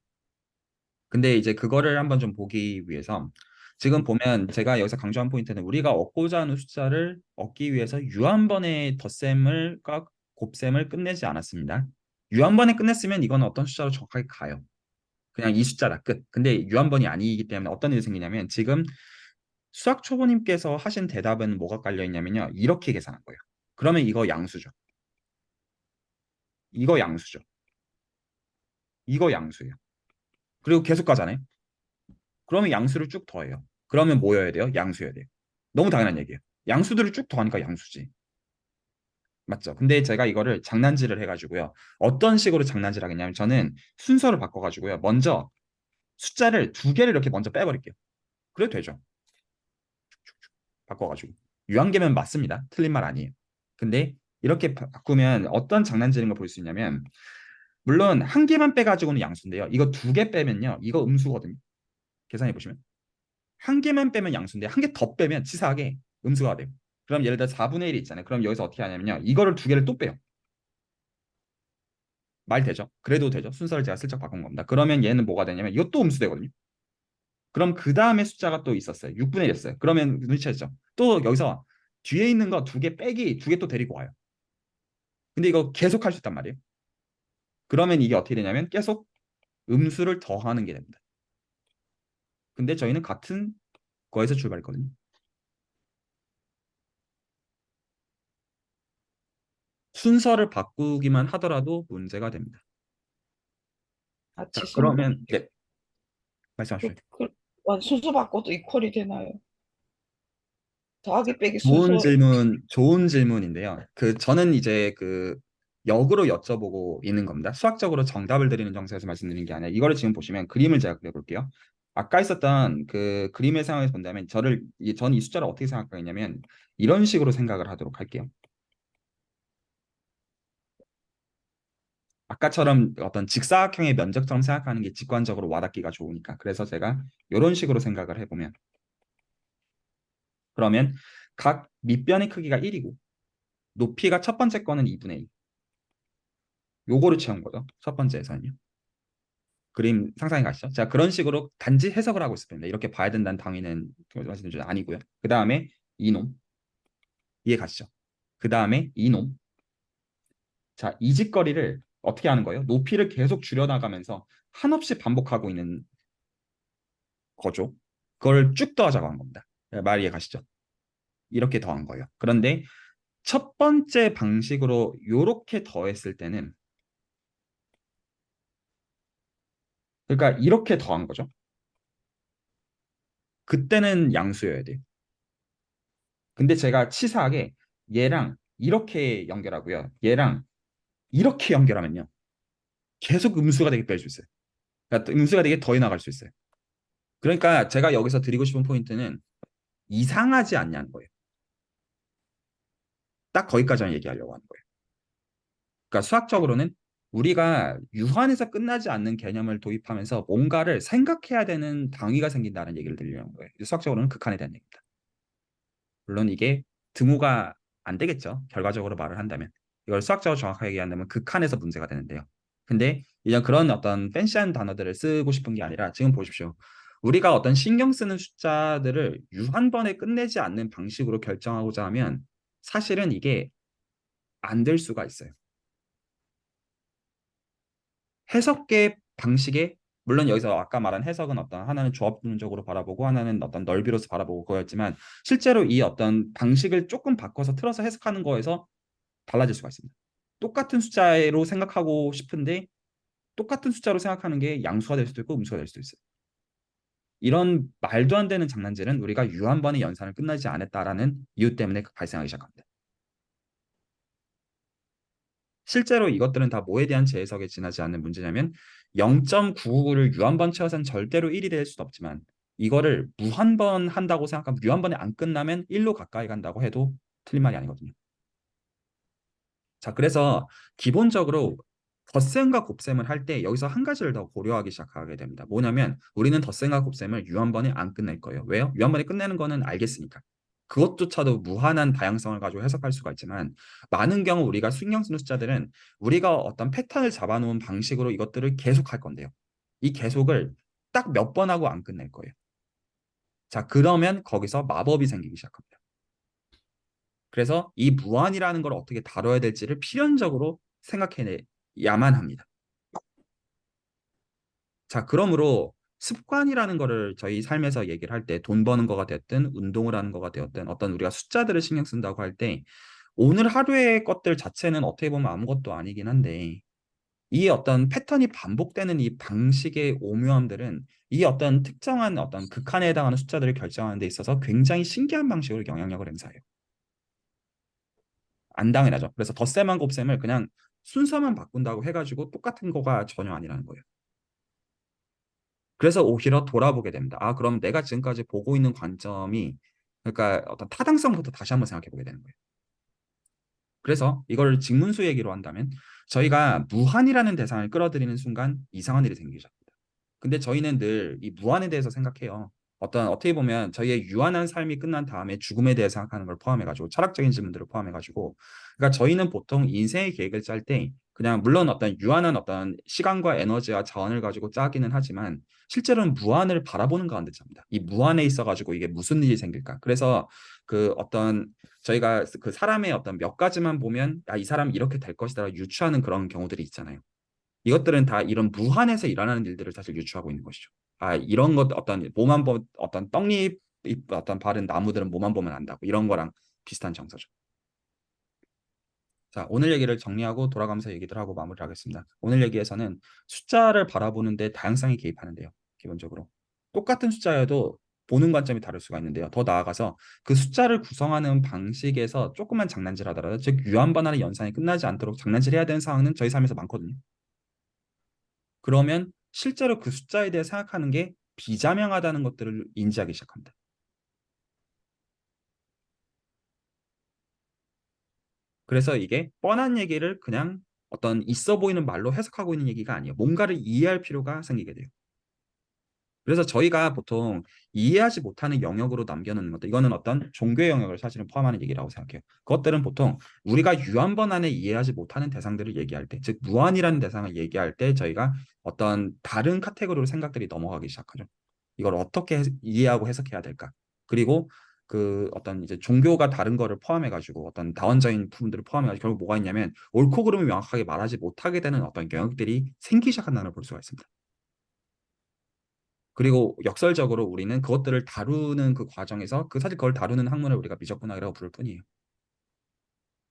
근데 이제 그거를 한번 좀 보기 위해서 지금 보면 제가 여기서 강조한 포인트는 우리가 얻고자 하는 숫자를 얻기 위해서 유한번의 덧셈을 곱셈을 끝내지 않았습니다. 유한번에 끝냈으면 이건 어떤 숫자로 정확하게 가요. 그냥 이 숫자다 끝. 근데 유한번이 아니기 때문에 어떤 일이 생기냐면 지금 수학 초보님께서 하신 대답은 뭐가 깔려 있냐면요. 이렇게 계산한 거예요. 그러면 이거 양수죠. 이거 양수죠. 이거 양수예요. 그리고 계속 가잖아요. 그러면 양수를 쭉 더해요. 그러면 뭐여야 돼요? 양수여야 돼요. 너무 당연한 얘기예요. 양수들을 쭉 더하니까 양수지. 맞죠? 근데 제가 이거를 장난질을 해가지고요. 어떤 식으로 장난질 하겠냐면 저는 순서를 바꿔가지고요. 먼저 숫자를 두 개를 이렇게 먼저 빼버릴게요. 그래도 되죠. 바꿔가지고. 유한계면 맞습니다. 틀린 말 아니에요. 근데 이렇게 바꾸면 어떤 장난질인 걸 볼 수 있냐면 물론 한 개만 빼가지고는 양수인데요. 이거 두 개 빼면요. 이거 음수거든요. 계산해 보시면. 한 개만 빼면 양수인데 한 개 더 빼면 치사하게 음수가 돼요. 그럼 예를 들어 4분의 1이 있잖아요. 그럼 여기서 어떻게 하냐면요. 이거를 두 개를 또 빼요. 말 되죠? 그래도 되죠? 순서를 제가 슬쩍 바꾼 겁니다. 그러면 얘는 뭐가 되냐면 이것도 음수 되거든요. 그럼 그 다음에 숫자가 또 있었어요. 6분의 1이었어요. 그러면 눈치챘죠? 또 여기서 뒤에 있는 거 두 개 빼기 두 개 또 데리고 와요. 근데 이거 계속 할 수 있단 말이에요. 그러면 이게 어떻게 되냐면 계속 음수를 더하는 게 됩니다. 근데 저희는 같은 거에서 출발했거든요. 순서를 바꾸기만 하더라도 문제가 됩니다. 아, 자, 죄송해요. 그러면 네, 말씀하십시오. 순서 바꿔도 이퀄이 되나요? 더하기 빼기 순서 좋은 질문인데요. 저는 이제 그 역으로 여쭤보고 있는 겁니다. 수학적으로 정답을 드리는 정서에서 말씀드리는 게 아니라 이거를 지금 보시면 그림을 제가 그려볼게요. 아까 있었던 그 그림의 상황에서 본다면 저는 이 숫자를 어떻게 생각하겠냐면 이런 식으로 생각을 하도록 할게요. 아까처럼 어떤 직사각형의 면적처럼 생각하는 게 직관적으로 와닿기가 좋으니까. 그래서 제가 이런 식으로 생각을 해보면 그러면 각 밑변의 크기가 1이고 높이가 첫 번째 거는 2분의 1. 요거를 채운 거죠. 첫 번째에서는요. 그림 상상이 가시죠? 자, 그런 식으로 단지 해석을 하고 있습니다. 이렇게 봐야 된다는 당위는 아니고요. 그 다음에 이놈. 이해 가시죠? 그 다음에 이놈. 자, 이 짓거리를 어떻게 하는 거예요? 높이를 계속 줄여나가면서 한없이 반복하고 있는 거죠. 그걸 쭉 더하자고 한 겁니다. 말 이해 가시죠? 이렇게 더한 거예요. 그런데 첫 번째 방식으로 이렇게 더했을 때는, 그러니까 이렇게 더한 거죠. 그때는 양수여야 돼요. 근데 제가 치사하게 얘랑 이렇게 연결하고요. 얘랑 이렇게 연결하면요. 계속 음수가 되게 뺄 수 있어요. 그러니까 음수가 되게 더해 나갈 수 있어요. 그러니까 제가 여기서 드리고 싶은 포인트는 이상하지 않냐는 거예요. 딱 거기까지만 얘기하려고 하는 거예요. 그러니까 수학적으로는 우리가 유한에서 끝나지 않는 개념을 도입하면서 뭔가를 생각해야 되는 당위가 생긴다는 얘기를 드리려는 거예요. 수학적으로는 극한에 대한 얘기입니다. 물론 이게 등호가 안 되겠죠. 결과적으로 말을 한다면. 이걸 수학적으로 정확하게 얘기한다면 극한에서 문제가 되는데요. 근데 이제 그런 어떤 팬시한 단어들을 쓰고 싶은 게 아니라 지금 보십시오. 우리가 어떤 신경 쓰는 숫자들을 유한번에 끝내지 않는 방식으로 결정하고자 하면 사실은 이게 안 될 수가 있어요. 해석계 방식에, 물론 여기서 아까 말한 해석은 어떤 하나는 조합론적으로 바라보고 하나는 어떤 넓이로서 바라보고 그거였지만 실제로 이 어떤 방식을 조금 바꿔서 틀어서 해석하는 거에서 달라질 수가 있습니다. 똑같은 숫자로 생각하고 싶은데 똑같은 숫자로 생각하는 게 양수가 될 수도 있고 음수가 될 수도 있어요. 이런 말도 안 되는 장난질은 우리가 유한번의 연산을 끝나지 않았다라는 이유 때문에 발생하기 시작합니다. 실제로 이것들은 다 뭐에 대한 재해석에 지나지 않는 문제냐면 0.999를 유한번 채워서는 절대로 1이 될 수도 없지만 이거를 무한번 한다고 생각하면 유한번에 안 끝나면 1로 가까이 간다고 해도 틀린 말이 아니거든요. 자, 그래서 기본적으로 덧셈과 곱셈을 할 때 여기서 한 가지를 더 고려하기 시작하게 됩니다. 뭐냐면 우리는 덧셈과 곱셈을 유한번에 안 끝낼 거예요. 왜요? 유한번에 끝내는 거는 알겠으니까. 그것조차도 무한한 다양성을 가지고 해석할 수가 있지만 많은 경우 우리가 신경 쓰는 숫자들은 우리가 어떤 패턴을 잡아놓은 방식으로 이것들을 계속할 건데요. 이 계속을 딱 몇 번 하고 안 끝낼 거예요. 자, 그러면 거기서 마법이 생기기 시작합니다. 그래서 이 무한이라는 걸 어떻게 다뤄야 될지를 필연적으로 생각해내야만 합니다. 자, 그러므로 습관이라는 거를 저희 삶에서 얘기를 할 때 돈 버는 거가 됐든 운동을 하는 거가 되었든 어떤 우리가 숫자들을 신경 쓴다고 할 때 오늘 하루의 것들 자체는 어떻게 보면 아무것도 아니긴 한데 이 어떤 패턴이 반복되는 이 방식의 오묘함들은 이 어떤 특정한 어떤 극한에 해당하는 숫자들을 결정하는 데 있어서 굉장히 신기한 방식으로 영향력을 행사해요. 안 당연하죠. 그래서 덧셈한 곱셈을 그냥 순서만 바꾼다고 해가지고 똑같은 거가 전혀 아니라는 거예요. 그래서 오히려 돌아보게 됩니다. 아, 그럼 내가 지금까지 보고 있는 관점이, 그러니까 어떤 타당성부터 다시 한번 생각해 보게 되는 거예요. 그래서 이걸 직문수 얘기로 한다면 저희가 무한이라는 대상을 끌어들이는 순간 이상한 일이 생기기 시작합니다. 근데 저희는 늘 이 무한에 대해서 생각해요. 어떤 어떻게 보면 저희의 유한한 삶이 끝난 다음에 죽음에 대해 생각하는 걸 포함해가지고 철학적인 질문들을 포함해가지고, 그러니까 저희는 보통 인생의 계획을 짤 때 그냥 물론 어떤 유한한 어떤 시간과 에너지와 자원을 가지고 짜기는 하지만 실제로는 무한을 바라보는 가운데 짭니다. 이 무한에 있어가지고 이게 무슨 일이 생길까? 그래서 그 어떤 저희가 그 사람의 어떤 몇 가지만 보면 야, 이 사람 이렇게 될 것이다 유추하는 그런 경우들이 있잖아요. 이것들은 다 이런 무한에서 일어나는 일들을 사실 유추하고 있는 것이죠. 아, 이런 것 어떤 뭐만 보면 어떤 떡잎 어떤 바른 나무들은 뭐만 보면 안다고 이런 거랑 비슷한 정서죠. 자, 오늘 얘기를 정리하고 돌아가면서 얘기들 하고 마무리하겠습니다. 오늘 얘기에서는 숫자를 바라보는데 다양성이 개입하는데요. 기본적으로 똑같은 숫자여도 보는 관점이 다를 수가 있는데요. 더 나아가서 그 숫자를 구성하는 방식에서 조금만 장난질 하더라도 즉 유한반환의 연산이 끝나지 않도록 장난질해야 되는 상황은 저희 삶에서 많거든요. 그러면 실제로 그 숫자에 대해 생각하는 게 비자명하다는 것들을 인지하기 시작합니다. 그래서 이게 뻔한 얘기를 그냥 어떤 있어 보이는 말로 해석하고 있는 얘기가 아니에요. 뭔가를 이해할 필요가 생기게 돼요. 그래서 저희가 보통 이해하지 못하는 영역으로 남겨놓는 것들, 이거는 어떤 종교의 영역을 사실은 포함하는 얘기라고 생각해요. 그것들은 보통 우리가 유한번 안에 이해하지 못하는 대상들을 얘기할 때, 즉 무한이라는 대상을 얘기할 때 저희가 어떤 다른 카테고리로 생각들이 넘어가기 시작하죠. 이걸 어떻게 이해하고 해석해야 될까? 그리고 그 어떤 이제 종교가 다른 거를 포함해가지고 어떤 다원적인 부분들을 포함해가지고 결국 뭐가 있냐면 옳고 그름을 명확하게 말하지 못하게 되는 어떤 영역들이 생기기 시작한다는 걸 볼 수가 있습니다. 그리고 역설적으로 우리는 그것들을 다루는 그 과정에서 사실 그걸 다루는 학문을 우리가 미적분학이라고 부를 뿐이에요.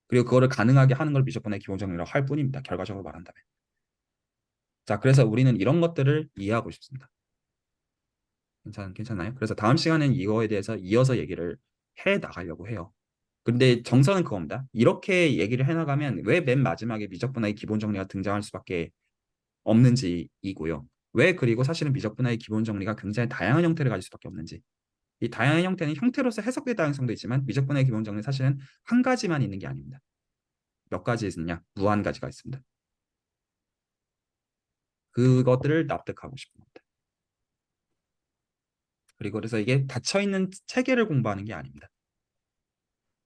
그리고 그거를 가능하게 하는 걸 미적분학의 기본정리라고 할 뿐입니다. 결과적으로 말한다면. 자, 그래서 우리는 이런 것들을 이해하고 싶습니다. 괜찮나요? 그래서 다음 시간엔 이거에 대해서 이어서 얘기를 해 나가려고 해요. 근데 정서는 그겁니다. 이렇게 얘기를 해나가면 왜 맨 마지막에 미적분학의 기본정리가 등장할 수밖에 없는지이고요. 왜 그리고 사실은 미적분학의 기본정리가 굉장히 다양한 형태를 가질 수밖에 없는지. 이 다양한 형태는 형태로서 해석의 다양성도 있지만 미적분의 기본 정리는 사실은 한 가지만 있는 게 아닙니다. 몇 가지 있느냐? 무한 가지가 있습니다. 그것들을 납득하고 싶은 겁니다. 그리고 그래서 이게 닫혀있는 체계를 공부하는 게 아닙니다.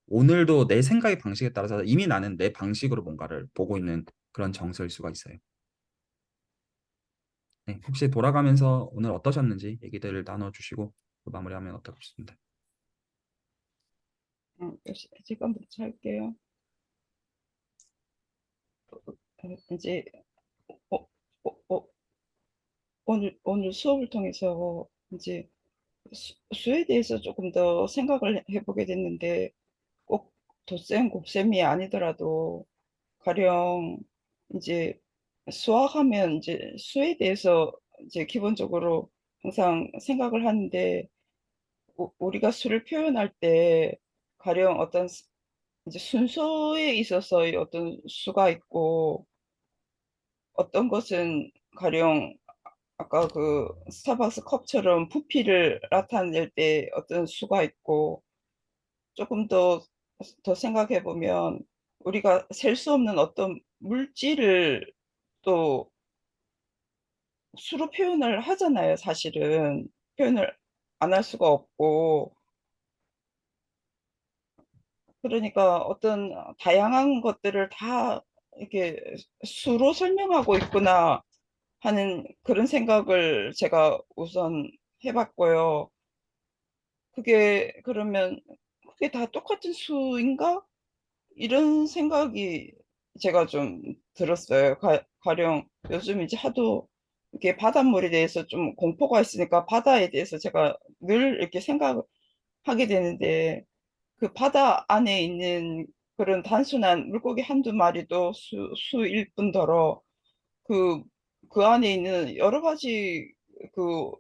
오늘도 내 생각의 방식에 따라서 이미 나는 내 방식으로 뭔가를 보고 있는 그런 정서일 수가 있어요. 네, 혹시 돌아가면서 오늘 어떠셨는지 얘기들을 나눠주시고 마무리하면 어떨까 싶습니다. 제가 먼저 할게요. 이제 어, 어, 어, 오늘 수업을 통해서 이제 수에 대해서 조금 더 생각을 해보게 됐는데 꼭 덧셈 곱셈이 아니더라도 가령 이제 수학하면 이제 수에 대해서 이제 기본적으로 항상 생각을 하는데 우리가 수를 표현할 때 가령 어떤 이제 순서에 있어서 어떤 수가 있고 어떤 것은 가령 아까 그 스타벅스 컵처럼 부피를 나타낼 때 어떤 수가 있고 조금 더 생각해 보면 우리가 셀 수 없는 어떤 물질을 또 수로 표현을 하잖아요. 사실은 표현을 안 할 수가 없고 그러니까 어떤 다양한 것들을 다 이렇게 수로 설명하고 있구나 하는 그런 생각을 제가 우선 해봤고요. 그게 그러면 그게 다 똑같은 수인가? 이런 생각이 제가 좀 들었어요. 가령 요즘 이제 하도 이렇게 바닷물에 대해서 좀 공포가 있으니까 바다에 대해서 제가 늘 이렇게 생각을 하게 되는데 그 바다 안에 있는 그런 단순한 물고기 한두 마리도 수일 뿐더러 그, 그 안에 있는 여러 가지 그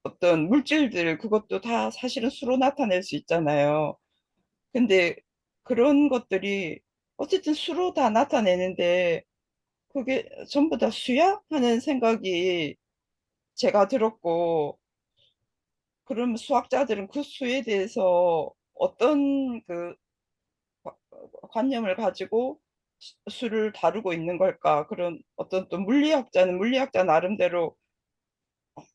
어떤 물질들 그것도 다 사실은 수로 나타낼 수 있잖아요. 근데 그런 것들이 어쨌든 수로 다 나타내는데 그게 전부 다 수야? 하는 생각이 제가 들었고 그럼 수학자들은 그 수에 대해서 어떤 그 관념을 가지고 수를 다루고 있는 걸까? 그런 어떤 또 물리학자는 물리학자 나름대로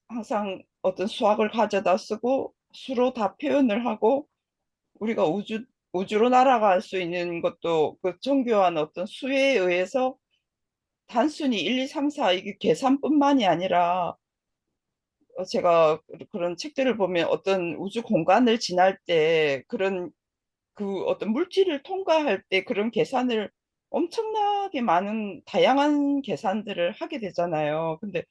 항상 어떤 수학을 가져다 쓰고 수로 다 표현을 하고 우리가 우주로 날아갈 수 있는 것도 그 정교한 어떤 수에 의해서 단순히 1, 2, 3, 4 이게 계산뿐만이 아니라 제가 그런 책들을 보면 어떤 우주 공간을 지날 때 그런 그 어떤 물질을 통과할 때 그런 계산을 엄청나게 많은 다양한 계산들을 하게 되잖아요. 근데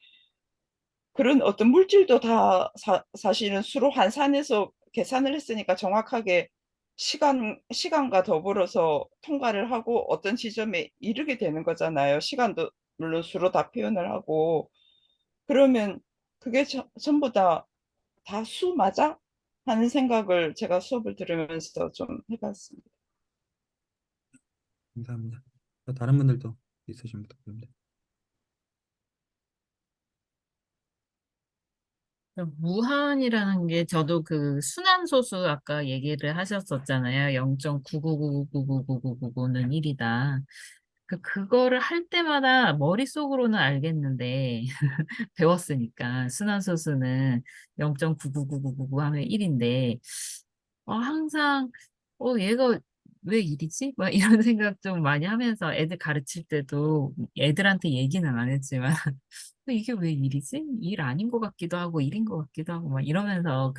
그런 어떤 물질도 다 사실은 수로 환산해서 계산을 했으니까 정확하게 시간과 더불어서 통과를 하고 어떤 지점에 이르게 되는 거잖아요. 시간도 물론 수로 다 표현을 하고. 그러면 그게 전부 다 수 맞아? 하는 생각을 제가 수업을 들으면서 좀 해봤습니다. 감사합니다. 다른 분들도 있으신 부탁드립니다. 무한이라는 게 저도 그 순환소수 아까 얘기를 하셨었잖아요. 0.999999999는 1이다. 그거를 할 때마다 머릿속으로는 알겠는데, 배웠으니까, 순환소수는 0.99999 하면 1인데, 항상, 얘가 왜 이리지? 막 이런 생각 좀 많이 하면서 애들 가르칠 때도 애들한테 얘기는 안 했지만, 이게 왜 일이지? 일 아닌 것 같기도 하고, 일인 것 같기도 하고, 막 이러면서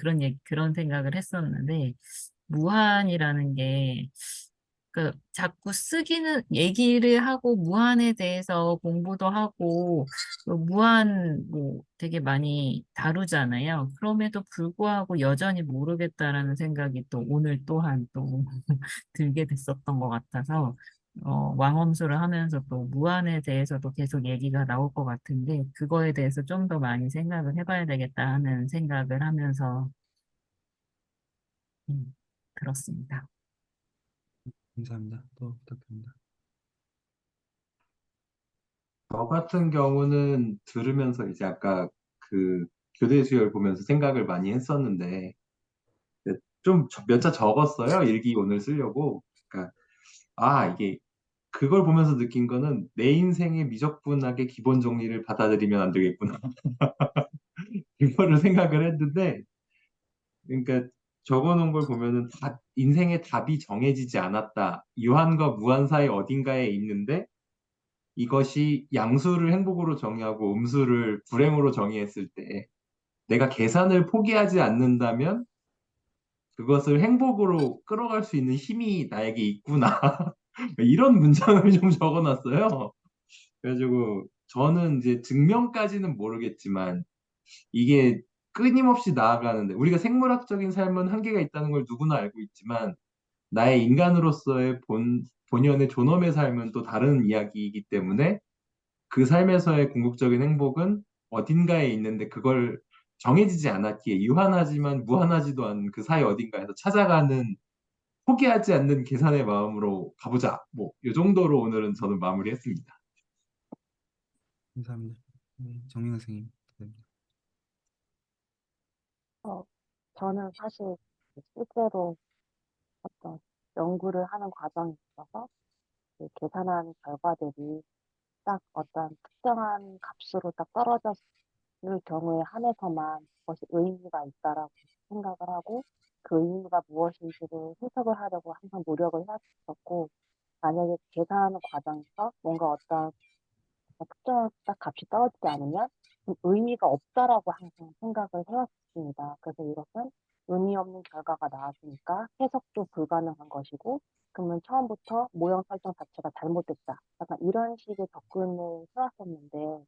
그런 생각을 했었는데, 무한이라는 게, 자꾸 얘기를 하고, 무한에 대해서 공부도 하고, 또 무한, 되게 많이 다루잖아요. 그럼에도 불구하고 여전히 모르겠다라는 생각이 또 오늘 또한 또 들게 됐었던 것 같아서, 왕엄수를 하면서 또 무한에 대해서도 계속 얘기가 나올 것 같은데, 그거에 대해서 좀 더 많이 생각을 해봐야 되겠다 하는 생각을 하면서, 들었습니다. 감사합니다. 또 부탁드립니다. 저 같은 경우는 들으면서 이제 아까 그 교대 수열 보면서 생각을 많이 했었는데 좀 몇 자 적었어요. 일기 오늘 쓰려고. 그러니까 이게 그걸 보면서 느낀 거는 내 인생의 미적분하게 기본 정리를 받아들이면 안 되겠구나. 이거를 생각을 했는데 그러니까 적어놓은 걸 보면은 인생의 답이 정해지지 않았다. 유한과 무한 사이 어딘가에 있는데 이것이 양수를 행복으로 정의하고 음수를 불행으로 정의했을 때 내가 계산을 포기하지 않는다면 그것을 행복으로 끌어갈 수 있는 힘이 나에게 있구나. 이런 문장을 좀 적어놨어요. 그래가지고 저는 이제 증명까지는 모르겠지만 이게 끊임없이 나아가는데 우리가 생물학적인 삶은 한계가 있다는 걸 누구나 알고 있지만 나의 인간으로서의 본연의 존엄의 삶은 또 다른 이야기이기 때문에 그 삶에서의 궁극적인 행복은 어딘가에 있는데 그걸 정해지지 않았기에 유한하지만 무한하지도 않은 그 사이 어딘가에서 찾아가는 포기하지 않는 계산의 마음으로 가보자. 뭐, 이 정도로 오늘은 저는 마무리했습니다. 감사합니다. 네, 정민 선생님. 부탁드립니다. 어, 저는 사실 실제로 어떤 연구를 하는 과정에 있어서 그 계산한 결과들이 딱 어떤 특정한 값으로 딱 떨어졌을 경우에 한해서만 그것이 의미가 있다라고 생각을 하고 그 의미가 무엇인지를 해석을 하려고 항상 노력을 해왔었고 만약에 계산하는 과정에서 뭔가 어떤 특정한 딱 값이 떨어지지 않으면 좀 의미가 없다라고 항상 생각을 해왔습니다. 그래서 이것은 의미 없는 결과가 나왔으니까 해석도 불가능한 것이고, 그러면 처음부터 모형 설정 자체가 잘못됐다. 약간 이런 식의 접근을 해왔었는데,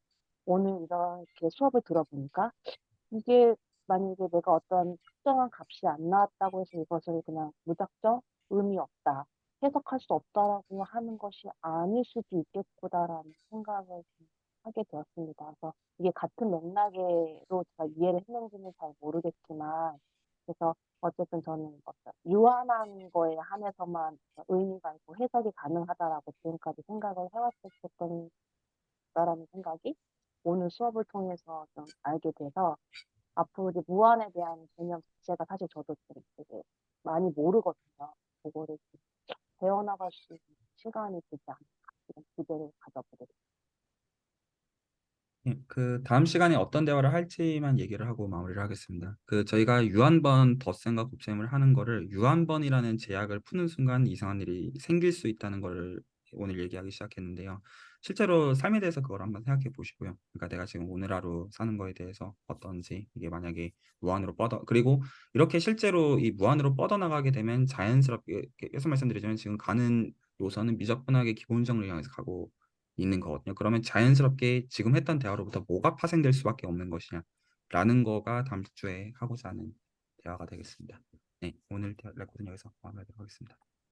오늘 이렇게 수업을 들어보니까 이게 만약에 내가 어떤 특정한 값이 안 나왔다고 해서 이것을 그냥 무작정 의미 없다, 해석할 수 없다라고 하는 것이 아닐 수도 있겠구나라는 생각을 좀 하게 되었습니다. 그래서 이게 같은 맥락으로 제가 이해를 했는지는 잘 모르겠지만, 그래서 어쨌든 저는 어떤 유한한 거에 한해서만 의미가 있고 해석이 가능하다라고 지금까지 생각을 해왔었던 거라는 생각이 오늘 수업을 통해서 좀 알게 돼서 앞으로 이제 무한에 대한 개념 자체가 사실 저도 좀 되게 많이 모르거든요. 그거를 좀 배워나갈 수 있는 시간이 되지 않을까 이런 기대를 가져보게 됐어요. 예, 그 다음 시간에 어떤 대화를 할지만 얘기를 하고 마무리를 하겠습니다. 저희가 유한번 덧셈과 곱셈을 하는 거를 유한번이라는 제약을 푸는 순간 이상한 일이 생길 수 있다는 거를 오늘 얘기하기 시작했는데요. 실제로 삶에 대해서 그걸 한번 생각해 보시고요. 그러니까 내가 지금 오늘 하루 사는 거에 대해서 어떤지 이게 만약에 무한으로 그리고 이렇게 실제로 이 무한으로 뻗어나가게 되면 자연스럽게 계속 말씀드리지만 지금 가는 노선은 미적분하게 기본정을 향해서 가고 있는 거거든요. 그러면 자연스럽게 지금 했던 대화로부터 뭐가 파생될 수밖에 없는 것이냐라는 거가 다음 주에 하고자 하는 대화가 되겠습니다. 네, 오늘 레코는 여기서 마무리하도록 하겠습니다.